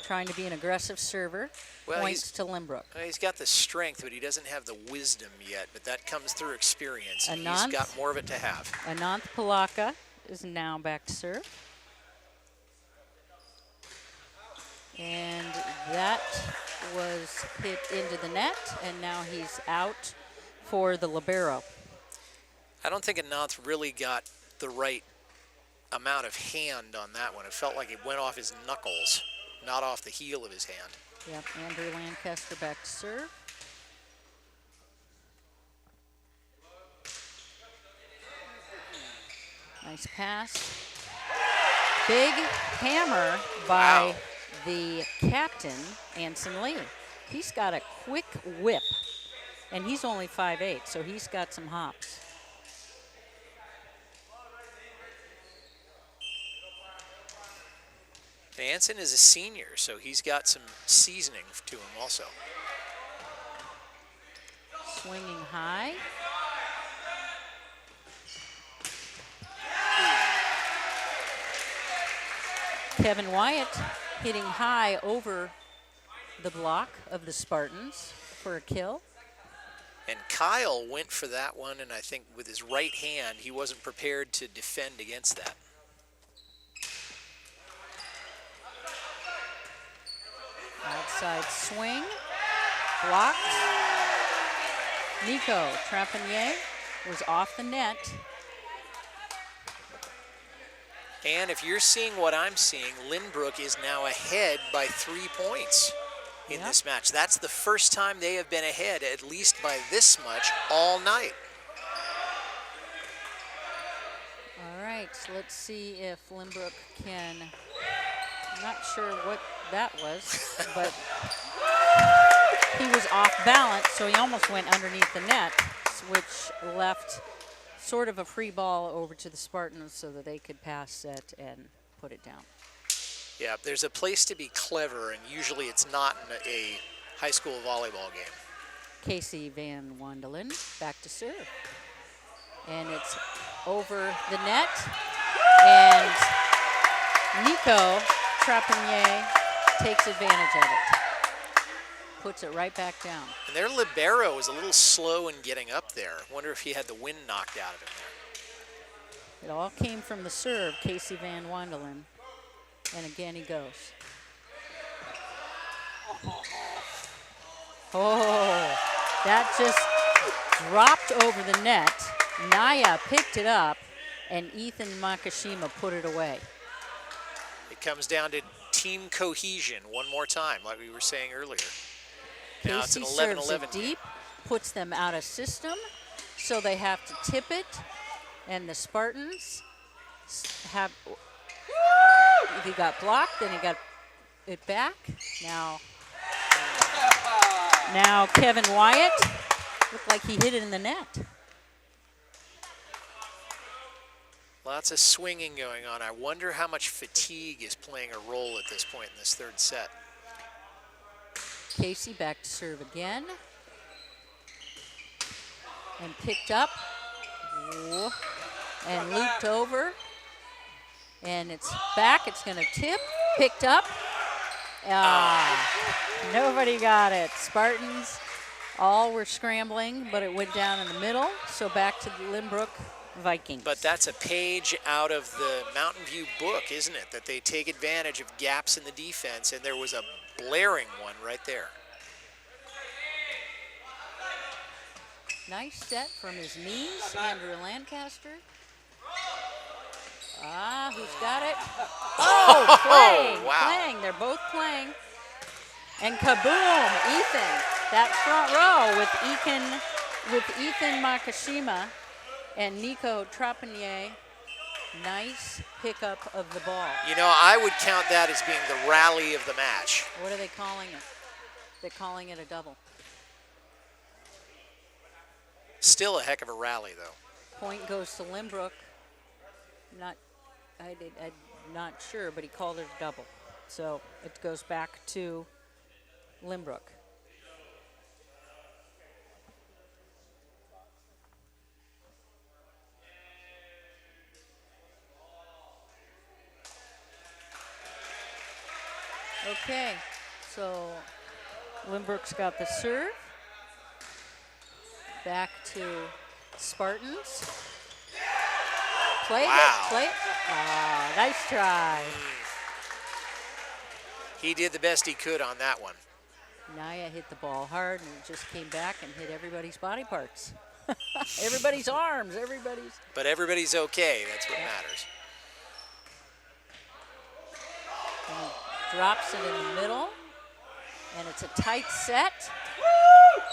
trying to be an aggressive server. Well, points to Lynbrook. He's got the strength, but he doesn't have the wisdom yet, but that comes through experience. And Ananth, he's got more of it to have. Ananth Palaka is now back to serve. And that was hit into the net, and now he's out for the libero. I don't think Ananth really got the right amount of hand on that one. It felt like it went off his knuckles, not off the heel of his hand. Yep, Andrew Lancaster back to serve. Nice pass. Big hammer by the captain, Anson Lee. He's got a quick whip, and he's only 5'8", so he's got some hops. Anson is a senior, so he's got some seasoning to him also. Swinging high. Kevin Wyatt hitting high over the block of the Spartans for a kill. And Kyle went for that one, and I think with his right hand, he wasn't prepared to defend against that. Outside swing, blocked. Nico Trapanier was off the net. And if you're seeing what I'm seeing, Lynbrook is now ahead by 3 points in this match. That's the first time they have been ahead, at least by this much, all night. All right, so let's see if Lynbrook can, I'm not sure what that was, but he was off balance, so he almost went underneath the net, which left sort of a free ball over to the Spartans so that they could pass set and put it down. Yeah, there's a place to be clever, and usually it's not in a high school volleyball game. Casey Van Wandelen back to serve. And it's over the net. And Nico Trapanier takes advantage of it. Puts it right back down. And their libero was a little slow in getting up there. Wonder if he had the wind knocked out of him there. It all came from the serve, Casey Van Wandelen. And again he goes. Oh, that just dropped over the net. Naya picked it up, and Ethan Makashima put it away. It comes down to team cohesion one more time, like we were saying earlier. Now it's an Casey 11-11 serves it deep, puts them out of system, so they have to tip it, and the Spartans have, if he got blocked, then he got it back. Now Kevin Wyatt looked like he hit it in the net. Lots of swinging going on. I wonder how much fatigue is playing a role at this point in this third set. Casey back to serve again. And picked up. Whoa. And looped over. And it's back. It's going to tip. Picked up. Nobody got it. Spartans all were scrambling, but it went down in the middle. So back to the Lynbrook Vikings. But that's a page out of the Mountain View book, isn't it? That they take advantage of gaps in the defense, and there was a blaring one right there. Nice set from his knees, Andrew Lancaster. Who's got it? Oh, playing, wow. playing. They're both playing. And kaboom, Ethan. That front row with Ethan Makashima and Nico Trapanier. Nice pickup of the ball. You know, I would count that as being the rally of the match. What are they calling it? They're calling it a double. Still a heck of a rally, though. Point goes to Lynbrook. I'm not sure, but he called it a double. So it goes back to Lynbrook. Okay, so Lynbrook's got the serve. Back to Spartans. Play Wow. it, play it. Nice try. He did the best he could on that one. Naya hit the ball hard and just came back and hit everybody's body parts. Everybody's arms, everybody's. But everybody's okay. That's what matters. And he drops it in the middle. And it's a tight set.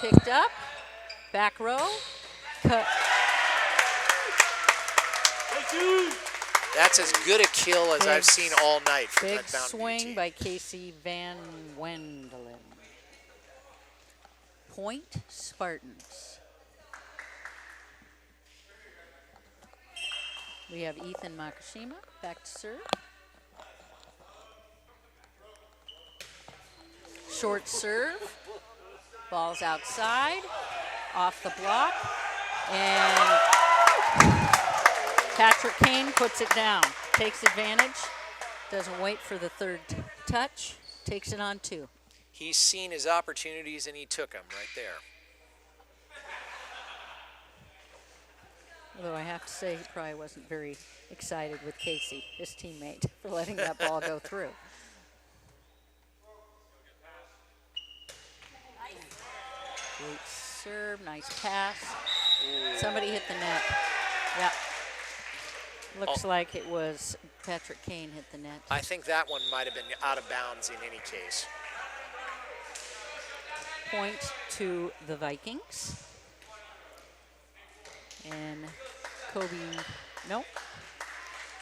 Picked up. Back row. Cut. That's as good a kill as I've seen all night from Big that Mountain View swing team. by Casey Van Wendelen. Point Spartans. We have Ethan Makashima back to serve. Short serve. Ball's outside. Off the block. And Patrick Kane puts it down. Takes advantage. Doesn't wait for the third touch. Takes it on two. He's seen his opportunities and he took them right there. Although I have to say he probably wasn't very excited with Casey, his teammate, for letting that ball go through. Great serve, nice pass. Ooh. Somebody hit the net. Yeah. Looks like it was Patrick Kane hit the net. I think that one might have been out of bounds in any case. Point to the Vikings. And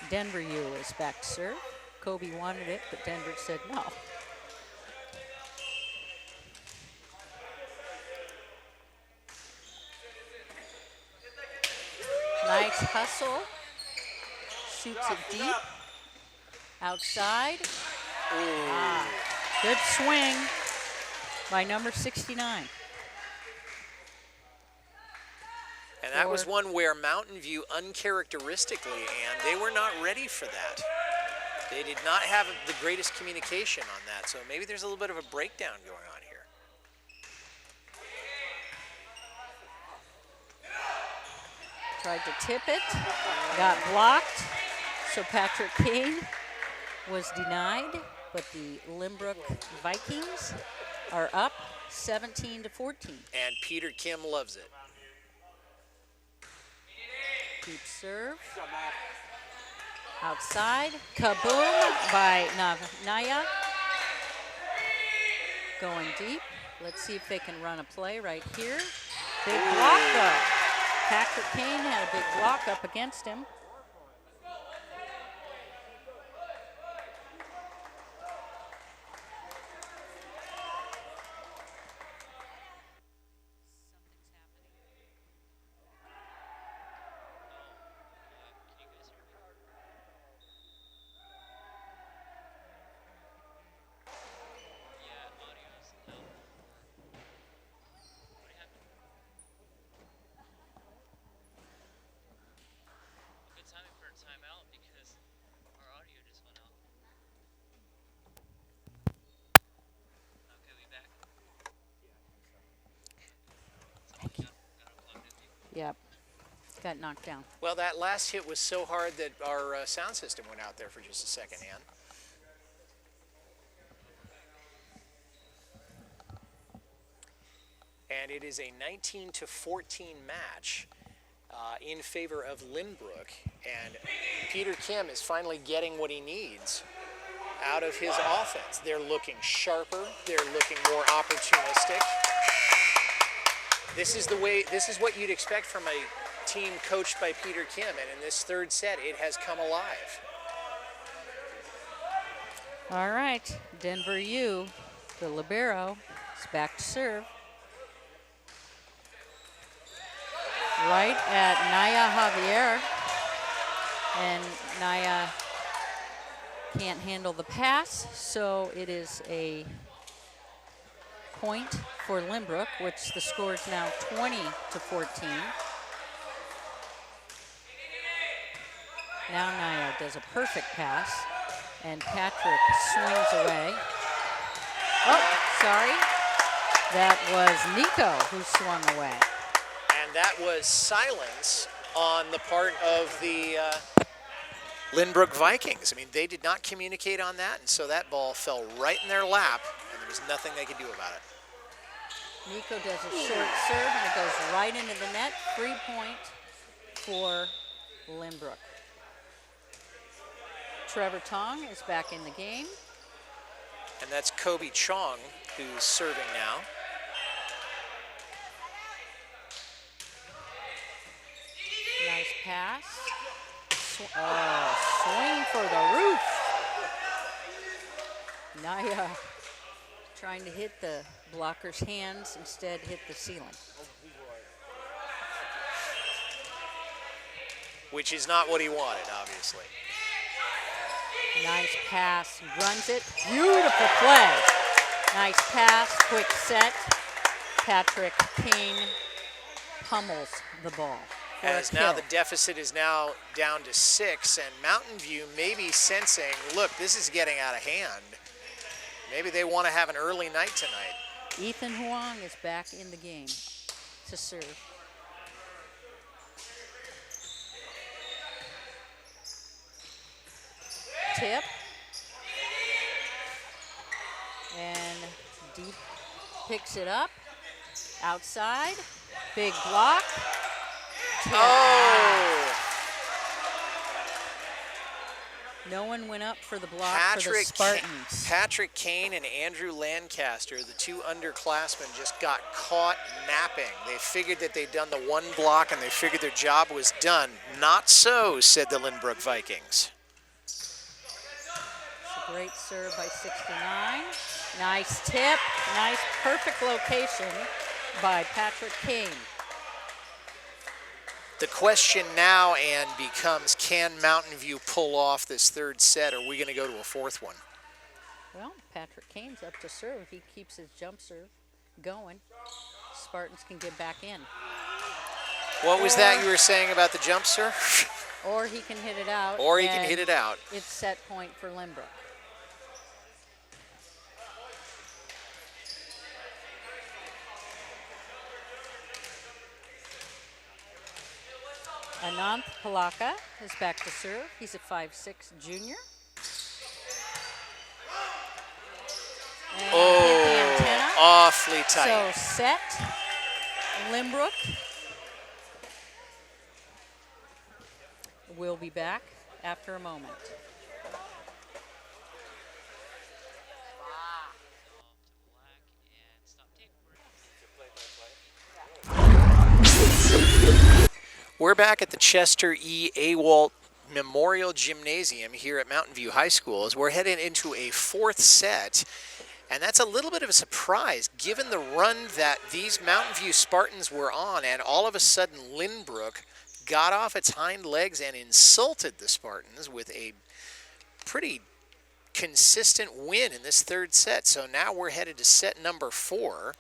Denver U is back to serve. Kobe wanted it, but Denver said no. Nice hustle. Shoots it deep. Outside. Good swing by number 69. And that was one where Mountain View uncharacteristically, and they were not ready for that. They did not have the greatest communication on that, so maybe there's a little bit of a breakdown going on here. Tried to tip it, got blocked, so Patrick Kane was denied, but the Lynbrook Vikings are up 17-14. And Peter Kim loves it. Deep serve. Outside. Kaboom by Naya. Going deep. Let's see if they can run a play right here. Big block though. Patrick Kane had a big block up against him. Yep. Got knocked down. Well, that last hit was so hard that our sound system went out there for just a second, Ann. And it is a 19-14 match in favor of Lynbrook. And Peter Kim is finally getting what he needs out of his offense. They're looking sharper. They're looking more opportunistic. This is what you'd expect from a team coached by Peter Kim, and in this third set, it has come alive. All right, Denver U, the libero, is back to serve. Right at Naya Javier, and Naya can't handle the pass, so it is a point for Lynbrook, which the score is now 20-14. Now Naya does a perfect pass, and Patrick swings away. Oh, sorry. That was Nico who swung away. And that was silence on the part of the Lynbrook Vikings. I mean, they did not communicate on that, and so that ball fell right in their lap, and there was nothing they could do about it. Nico does a short serve, and it goes right into the net. 3 point for Lynbrook. Trevor Tong is back in the game. And that's Kobe Chong who's serving now. Nice pass. Swing for the roof. Naya trying to hit the blocker's hands, instead hit the ceiling. Which is not what he wanted, obviously. Nice pass, runs it. Beautiful play. Nice pass, quick set. Patrick Kane pummels the ball. As now the deficit is now down to 6, and Mountain View may be sensing, look, this is getting out of hand. Maybe they want to have an early night tonight. Ethan Huang is back in the game to serve. Tip. And deep picks it up. Outside. Big block. Tip. Oh! No one went up for the block for the Spartans. Patrick Kane and Andrew Lancaster, the two underclassmen, just got caught napping. They figured that they'd done the one block and they figured their job was done. Not so, said the Lynbrook Vikings. Great serve by 69. Nice tip. Nice perfect location by Patrick Kane. The question now, Ann, becomes, can Mountain View pull off this third set, or are we going to go to a fourth one? Well, Patrick Kane's up to serve. He keeps his jump serve going. Spartans can get back in. What was that you were saying about the jump serve? Or he can hit it out. Or he can hit it out. It's set point for Lynbrook. Ananth Palaka is back to serve. He's a 5'6" junior. And hit the antenna. Awfully tight. So set, Lynbrook. We'll be back after a moment. We're back at the Chester E. Awalt Memorial Gymnasium here at Mountain View High School as we're heading into a fourth set. And that's a little bit of a surprise given the run that these Mountain View Spartans were on, and all of a sudden Lynbrook got off its hind legs and insulted the Spartans with a pretty consistent win in this third set. So now we're headed to set number 4.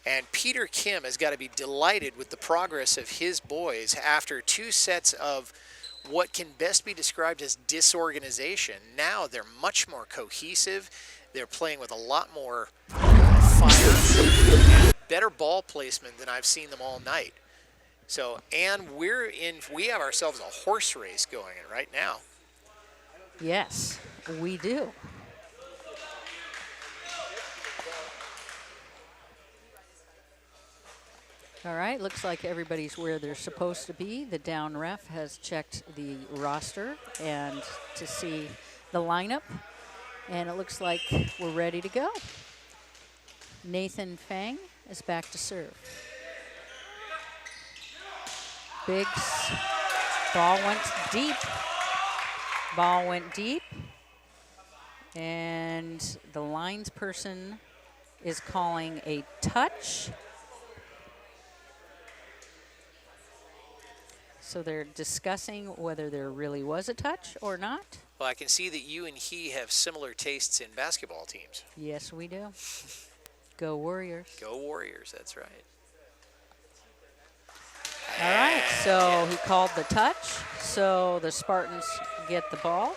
And Peter Kim has got to be delighted with the progress of his boys after 2 sets of what can best be described as disorganization. Now they're much more cohesive. They're playing with a lot more fire and better ball placement than I've seen them all night. So, and we have ourselves a horse race going right now. Yes, we do. All right, looks like everybody's where they're supposed to be. The down ref has checked the roster and to see the lineup, and it looks like we're ready to go. Nathan Fang is back to serve. Biggs, ball went deep. Ball went deep, and the lines person is calling a touch. So they're discussing whether there really was a touch or not. Well, I can see that you and he have similar tastes in basketball teams. Yes, we do. Go Warriors. Go Warriors, that's right. All right, so he called the touch. So the Spartans get the ball.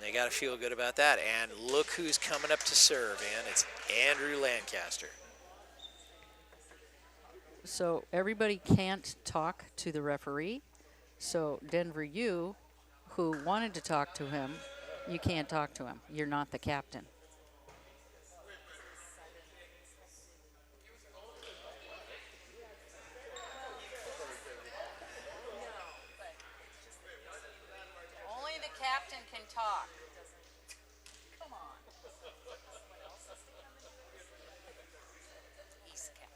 They got to feel good about that. And look who's coming up to serve, and it's Andrew Lancaster. So everybody can't talk to the referee. So Denver, you, who wanted to talk to him, you can't talk to him. You're not the captain. Only the captain can talk. Come on. He's the captain.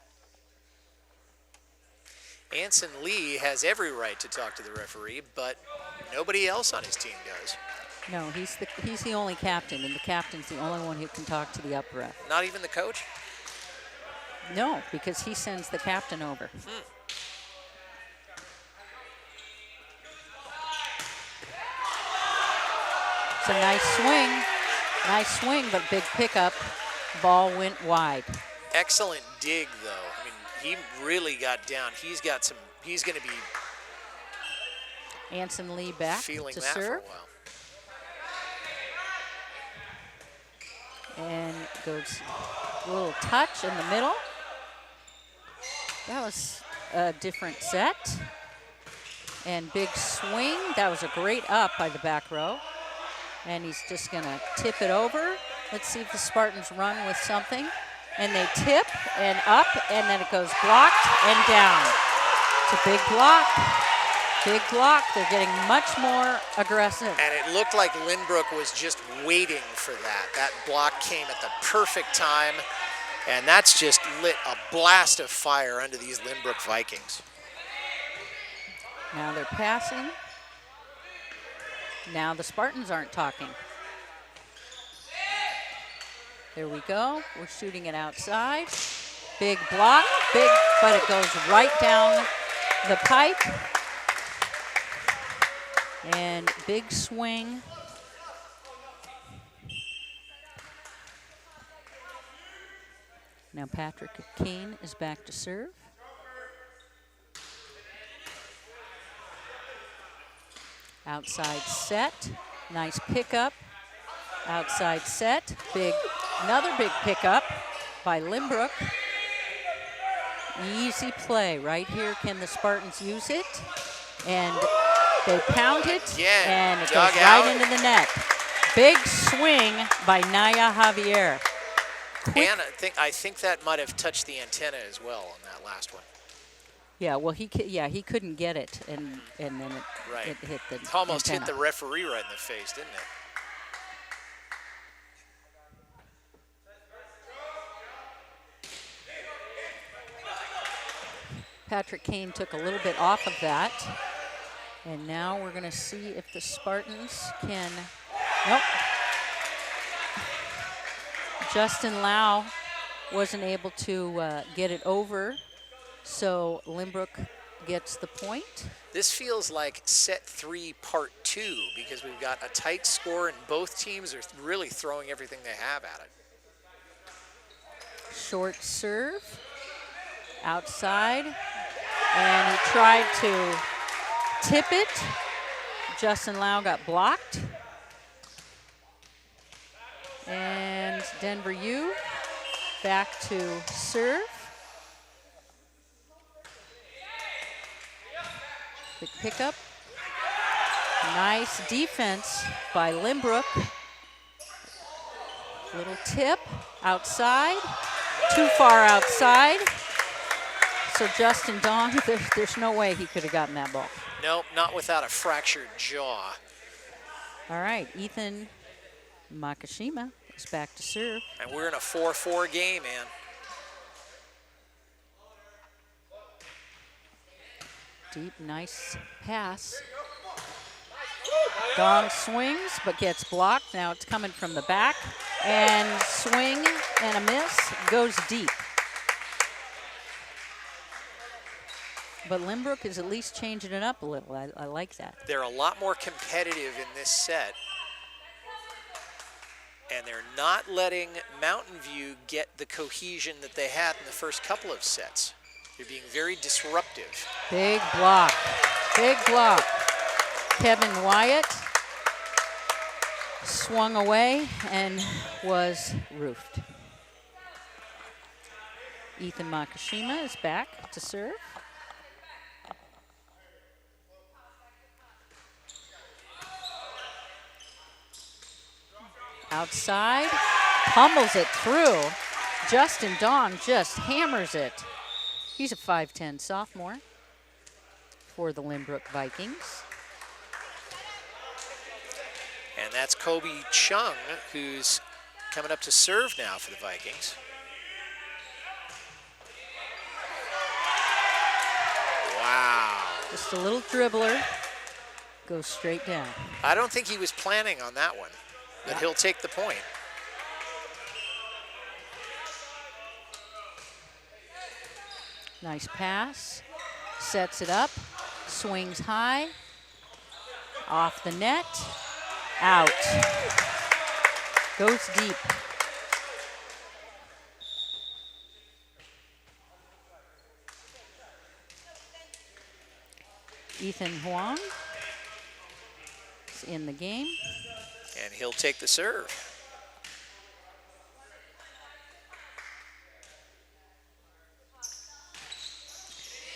Anson Lee has every right to talk to the referee, but nobody else on his team does. No, he's the only captain, and the captain's the only one who can talk to the up ref. Not even the coach? No, because he sends the captain over. It's a nice swing, but big pickup. Ball went wide. Excellent dig, though. I mean, he really got down. He's going to be Anson Lee back feeling to that serve. for a while. And goes a little touch in the middle. That was a different set. And big swing. That was a great up by the back row. And he's just going to tip it over. Let's see if the Spartans run with something. And they tip and up, and then it goes blocked and down. It's a big block. Big block. They're getting much more aggressive. And it looked like Lynbrook was just waiting for that. That block came at the perfect time, and that's just lit a blast of fire under these Lynbrook Vikings. Now they're passing. Now the Spartans aren't talking. There we go. We're shooting it outside. Big block, but it goes right down the pipe. And big swing. Now Patrick Keane is back to serve. Outside set, nice pickup. Outside set, another big pickup by Lynbrook. Easy play right here. Can the Spartans use it? And they pound it, and it goes right into the net. Big swing by Naya Javier. And I think that might have touched the antenna as well on that last one. Yeah, well, he couldn't get it, and then it hit the It almost antenna. hit the referee right in the face, didn't it? Patrick Kane took a little bit off of that. And now we're going to see if the Spartans can. Nope. Justin Lau wasn't able to get it over, so Lynbrook gets the point. This feels like set 3 part 2 because we've got a tight score and both teams are really throwing everything they have at it. Short serve, outside, and he tried to tip it. Justin Lau got blocked. And Denver U back to serve. Quick pickup. Nice defense by Lynbrook. Little tip outside. Too far outside. So Justin Dong, there's no way he could have gotten that ball. Nope, not without a fractured jaw. All right, Ethan Makashima is back to serve. And we're in a 4-4 game, man. Deep, nice pass. Dong swings, but gets blocked. Now it's coming from the back. And swing and a miss, goes deep. But Lynbrook is at least changing it up a little. I like that. They're a lot more competitive in this set. And they're not letting Mountain View get the cohesion that they had in the first couple of sets. They're being very disruptive. Big block. Big block. Kevin Wyatt swung away and was roofed. Ethan Makashima is back to serve. Outside, pummels it through. Justin Dong just hammers it. He's a 5'10" sophomore for the Lynbrook Vikings. And that's Kobe Chung, who's coming up to serve now for the Vikings. Wow. Just a little dribbler, goes straight down. I don't think he was planning on that one, but he'll take the point. Nice pass, sets it up, swings high, off the net, out. Goes deep. Ethan Huang is in the game. And he'll take the serve.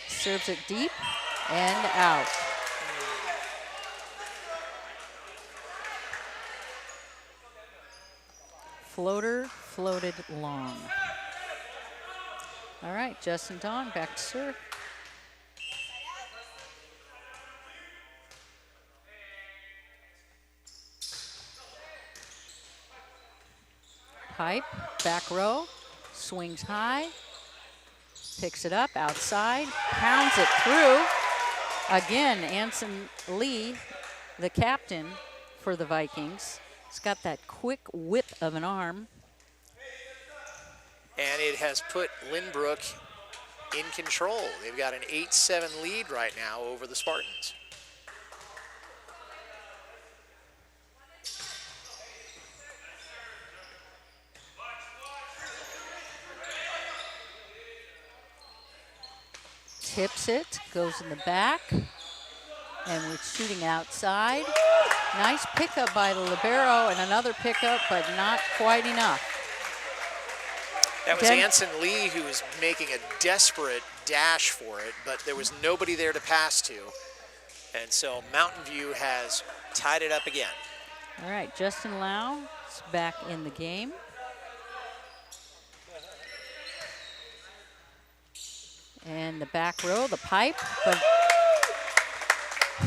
Serves it deep and out. Floater floated long. All right, Justin Dong back to serve. Pipe, back row, swings high, picks it up outside, pounds it through. Again, Anson Lee, the captain for the Vikings, has got that quick whip of an arm. And it has put Lynbrook in control. They've got an 8-7 lead right now over the Spartans. Tips it, goes in the back, and we're shooting outside. Nice pickup by the libero, and another pickup, but not quite enough. That was Anson Lee who was making a desperate dash for it, but there was nobody there to pass to. And so Mountain View has tied it up again. All right, Justin Lau is back in the game. And the back row, the pipe, but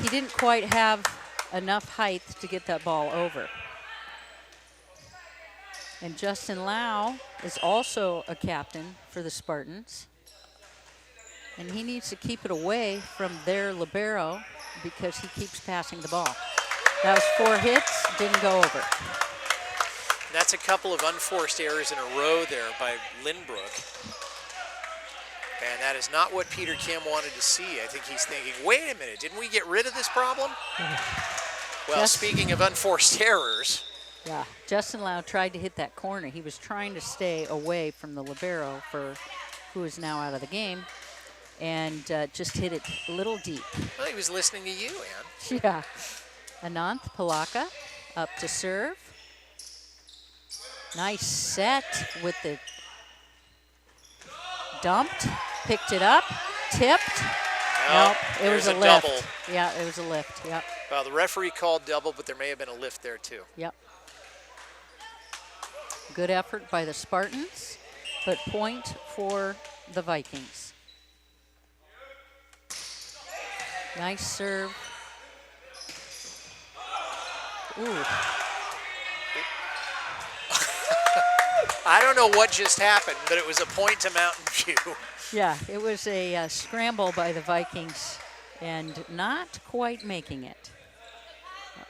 he didn't quite have enough height to get that ball over. And Justin Lau is also a captain for the Spartans. And he needs to keep it away from their libero because he keeps passing the ball. That was 4 hits, didn't go over. That's a couple of unforced errors in a row there by Lynbrook. And that is not what Peter Kim wanted to see. I think he's thinking, wait a minute, didn't we get rid of this problem? Well, speaking of unforced errors. Yeah, Justin Lau tried to hit that corner. He was trying to stay away from the libero, who is now out of the game, and just hit it a little deep. Well, he was listening to you, Ann. Yeah. Ananth Palaka up to serve. Nice set with the dumped, picked it up, tipped, Nope, it was there's a a lift. double. Yeah, it was a lift. Yep. Well, the referee called double, but there may have been a lift there too. Yep. Good effort by the Spartans, but point for the Vikings. Nice serve. Ooh. I don't know what just happened, but it was a point to Mountain View. Yeah, it was a scramble by the Vikings and not quite making it.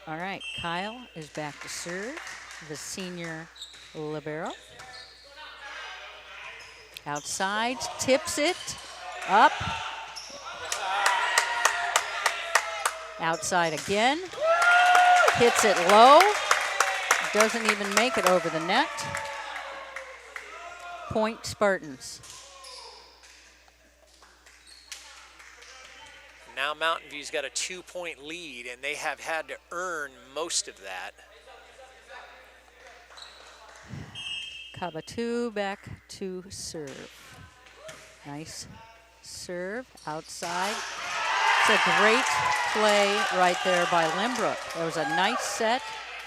All right, Kyle is back to serve, the senior libero. Outside, tips it, up. Outside again, hits it low, doesn't even make it over the net. Point Spartans. Now Mountain View's got a 2-point lead, and they have had to earn most of that. Kabatu back to serve. Nice serve outside. It's a great play right there by Lynbrook. There was a nice set,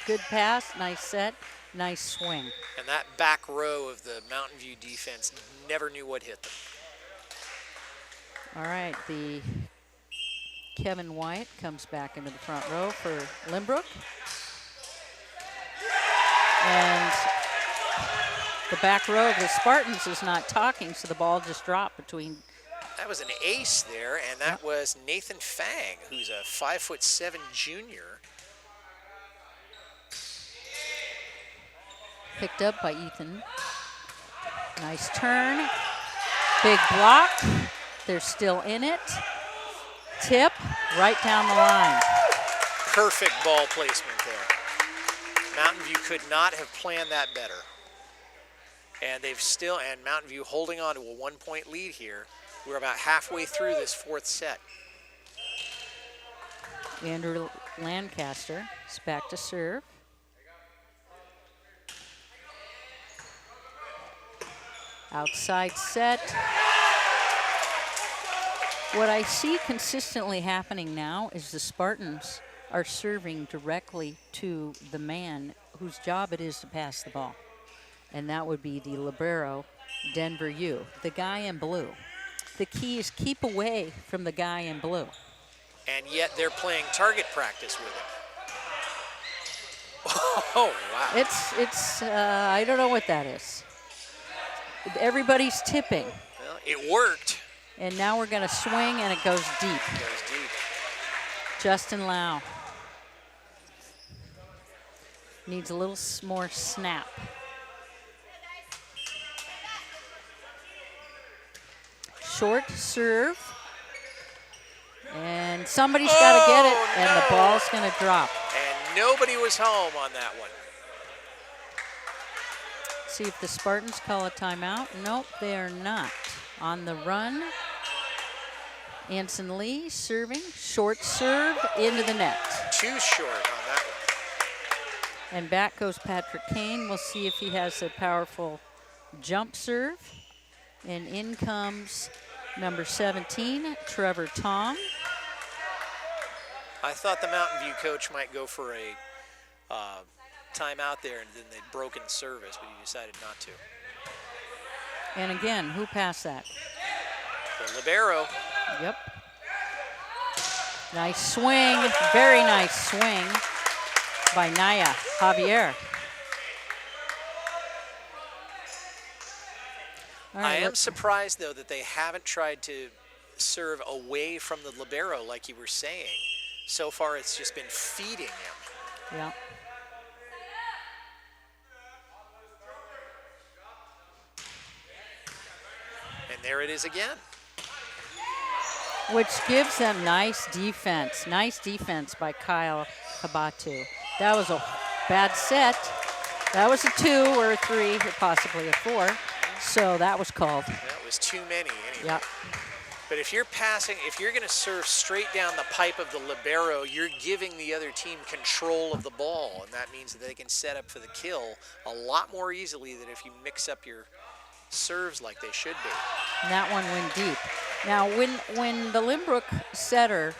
good pass, nice set, nice swing. And that back row of the Mountain View defense never knew what hit them. All right, the Kevin Wyatt comes back into the front row for Lynbrook. And the back row of the Spartans is not talking, so the ball just dropped between. That was an ace there, and that was Nathan Fang, who's a 5'7" junior. Picked up by Ethan. Nice turn. Big block. They're still in it. Tip right down the line. Perfect ball placement there. Mountain View could not have planned that better. And and Mountain View holding on to a 1-point lead here. We're about halfway through this fourth set. Andrew Lancaster is back to serve. Outside set. What I see consistently happening now is the Spartans are serving directly to the man whose job it is to pass the ball. And that would be the libero, Denver U, the guy in blue. The key is keep away from the guy in blue. And yet they're playing target practice with him. Oh, wow. It's I don't know what that is. Everybody's tipping. Well, it worked. And now we're going to swing, and it goes deep. It goes deep. Justin Lau needs a little more snap. Short serve. And somebody's got to get it, and the ball's going to drop. And nobody was home on that one. See if the Spartans call a timeout. Nope, they are not. On the run, Anson Lee serving, short serve into the net. Too short on that one. And back goes Patrick Kane. We'll see if he has a powerful jump serve. And in comes number 17, Trevor Tong. I thought the Mountain View coach might go for a timeout there, and then they'd broken service, but he decided not to. And again, who passed that? The libero. Yep. Nice swing, very nice swing by Naya Javier. All right, I am surprised, though, that they haven't tried to serve away from the libero like you were saying. So far, it's just been feeding him. Yeah. And there it is again. Which gives them nice defense. Nice defense by Kyle Kabatu. That was a bad set. That was a 2 or a 3, or possibly a 4. So that was called. That was too many anyway. Yep. But if you're passing, if you're going to serve straight down the pipe of the libero, you're giving the other team control of the ball, and that means that they can set up for the kill a lot more easily than if you mix up your serves like they should be. And that one went deep. Now, when the Lynbrook setter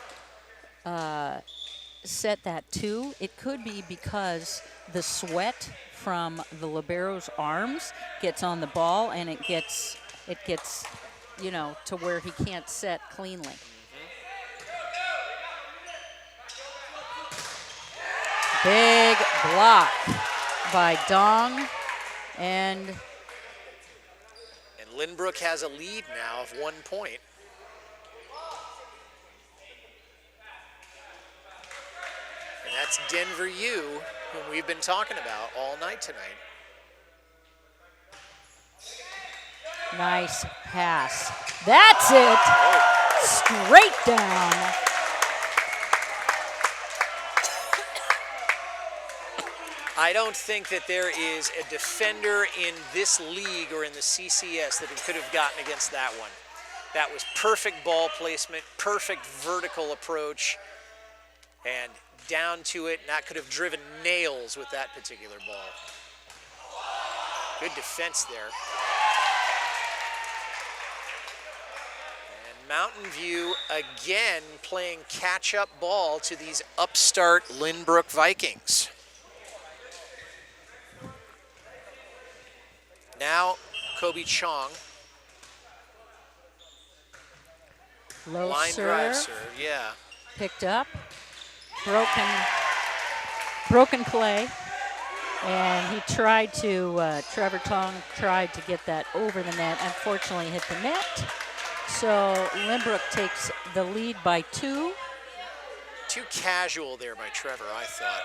set that 2, it could be because the sweat from the libero's arms gets on the ball and it gets to where he can't set cleanly. Big block by Dong, and Lynbrook has a lead now of 1 point. And that's Denver U, whom we've been talking about all night tonight. Nice pass. That's it. Straight down. I don't think that there is a defender in this league or in the CCS that could have gotten against that one. That was perfect ball placement, perfect vertical approach, and down to it. And that could have driven nails with that particular ball. Good defense there. And Mountain View again playing catch-up ball to these upstart Lynbrook Vikings. Now, Kobe Chong. Low Line serve. drive serve, yeah. Picked up. Broken play. And he tried to, Trevor Tong tried to get that over the net. Unfortunately, hit the net. So Lynbrook takes the lead by 2. Too casual there by Trevor, I thought.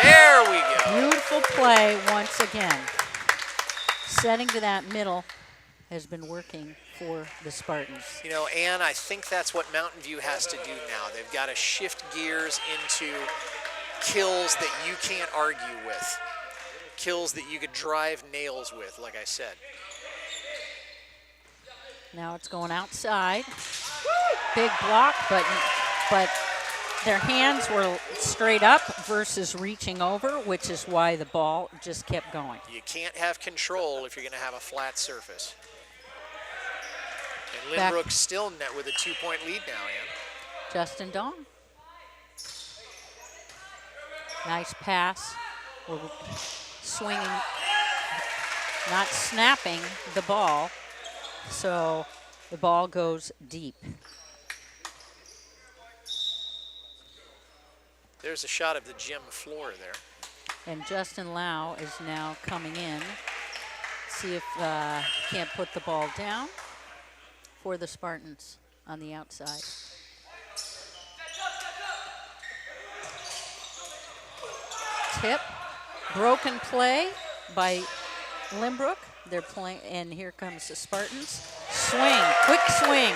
There we go. Beautiful play once again. Setting to that middle has been working for the Spartans. You know, Ann, I think that's what Mountain View has to do now. They've got to shift gears into kills that you can't argue with. Kills that you could drive nails with, like I said. Now it's going outside. Big block, but their hands were straight up versus reaching over, which is why the ball just kept going. You can't have control if you're going to have a flat surface. And Lynbrook still net with a 2-point lead now, Ann. Justin Dong. Nice pass. We're swinging, not snapping the ball, so the ball goes deep. There's a shot of the gym floor there. And Justin Lau is now coming in. See if he can't put the ball down for the Spartans on the outside. Tip. Broken play by Lynbrook. They're playing, and here comes the Spartans. Swing, quick swing.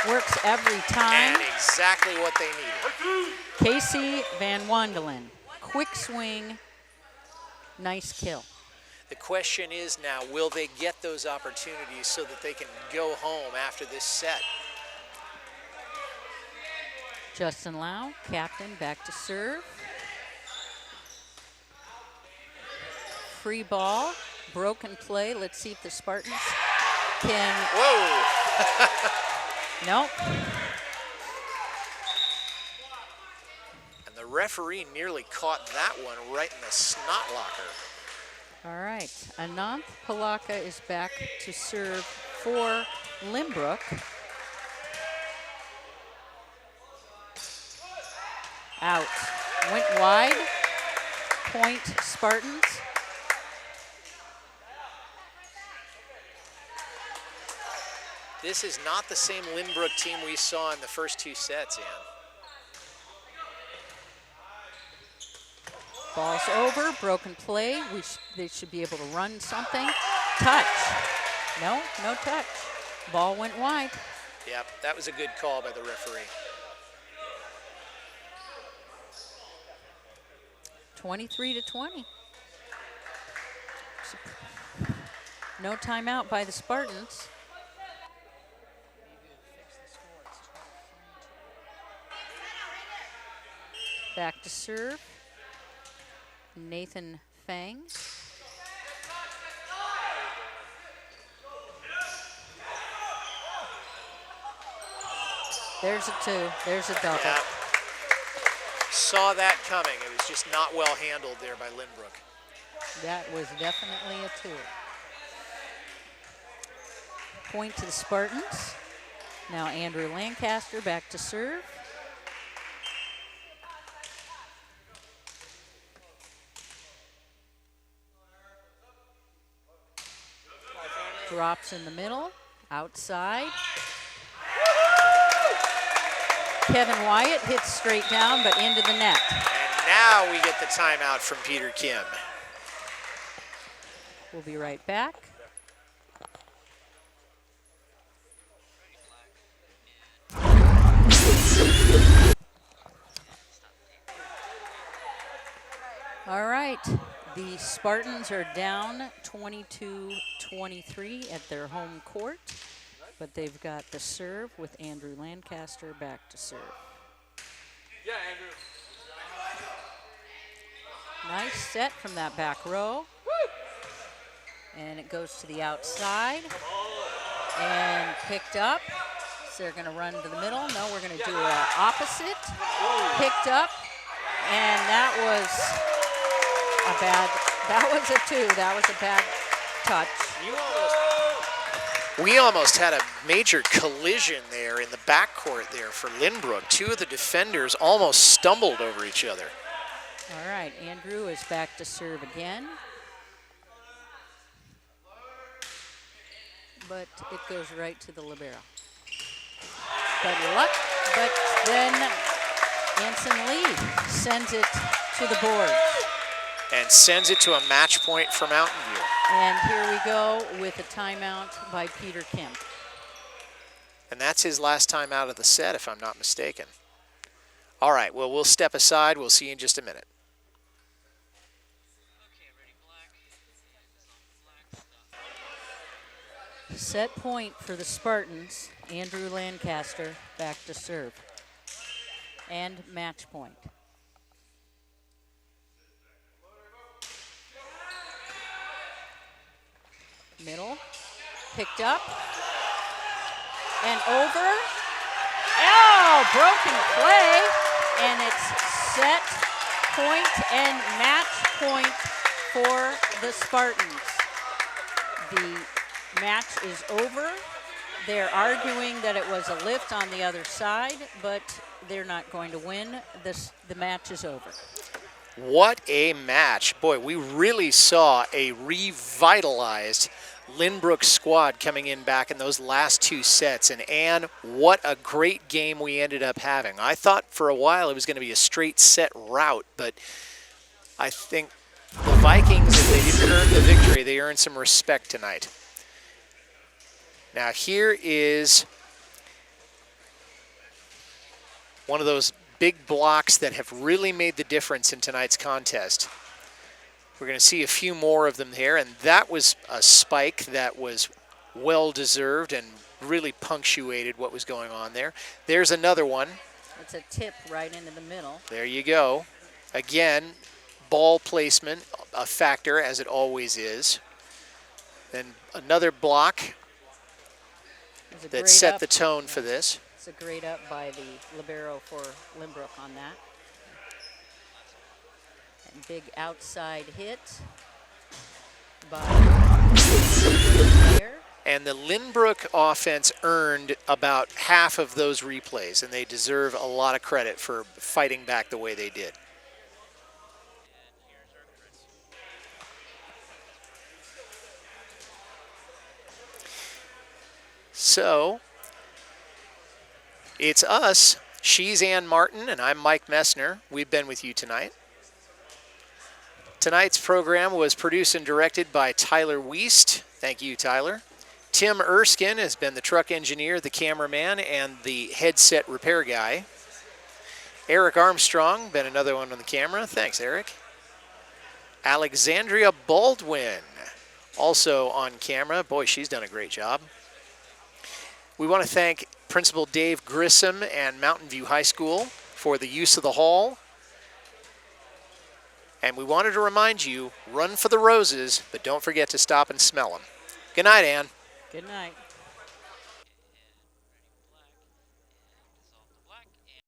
Works every time. And exactly what they needed. Casey Van Wandelen. Quick swing, nice kill. The question is now, will they get those opportunities so that they can go home after this set? Justin Lau, captain, back to serve. Free ball, broken play. Let's see if the Spartans can. Whoa! Nope. And the referee nearly caught that one right in the snot locker. All right, Ananth Palaka is back to serve for Lynbrook. Out. Went wide. Point Spartans. This is not the same Lynbrook team we saw in the first 2 sets, Ann. Ball's over, broken play. They should be able to run something. Touch. No touch. Ball went wide. Yep, that was a good call by the referee. 23-20. No timeout by the Spartans. Back to serve. Nathan Fang. There's a 2. There's a double. Yeah. Saw that coming. It was just not well handled there by Lynbrook. That was definitely a 2. Point to the Spartans. Now Andrew Lancaster back to serve. Drops in the middle, outside. Kevin Wyatt hits straight down, but into the net. And now we get the timeout from Peter Kim. We'll be right back. All right, the Spartans are down 22-23 at their home court, but they've got the serve with Andrew Lancaster back to serve. Yeah, Andrew. Nice set from that back row. And it goes to the outside and picked up. So they're going to run to the middle. No, we're going to do an opposite. Picked up, and that was a 2. That was a bad touch. We almost had a major collision there in the backcourt there for Lynbrook. 2 of the defenders almost stumbled over each other. All right, Andrew is back to serve again. But it goes right to the libero. But then Anson Lee sends it to the board. And sends it to a match point for Mountain View. And here we go with a timeout by Peter Kim. And that's his last time out of the set, if I'm not mistaken. All right, well, we'll step aside. We'll see you in just a minute. Set point for the Spartans. Andrew Lancaster back to serve. And match point. Middle, picked up, and over. Oh, broken play, and it's set point and match point for the Spartans. The match is over. They're arguing that it was a lift on the other side, but they're not going to win. The match is over. What a match. Boy, we really saw a revitalized Lynbrook squad coming in back in those last 2 sets. And Ann, what a great game we ended up having. I thought for a while it was going to be a straight set rout, but I think the Vikings, if they didn't earn the victory, they earned some respect tonight. Now here is one of those big blocks that have really made the difference in tonight's contest. We're going to see a few more of them here, and that was a spike that was well-deserved and really punctuated what was going on there. There's another one. It's a tip right into the middle. There you go. Again, ball placement, a factor, as it always is. Then another block that set the tone for this. It's a great up by the libero for Lynbrook on that. And big outside hit by there. And the Lynbrook offense earned about half of those replays, and they deserve a lot of credit for fighting back the way they did. So, it's us. She's Ann Martin, and I'm Mike Messner. We've been with you tonight. Tonight's program was produced and directed by Tyler Wiest. Thank you, Tyler. Tim Erskine has been the truck engineer, the cameraman, and the headset repair guy. Eric Armstrong, been another one on the camera. Thanks, Eric. Alexandria Baldwin, also on camera. Boy, she's done a great job. We want to thank Principal Dave Grissom and Mountain View High School for the use of the hall. And we wanted to remind you, run for the roses, but don't forget to stop and smell them. Good night, Ann. Good night.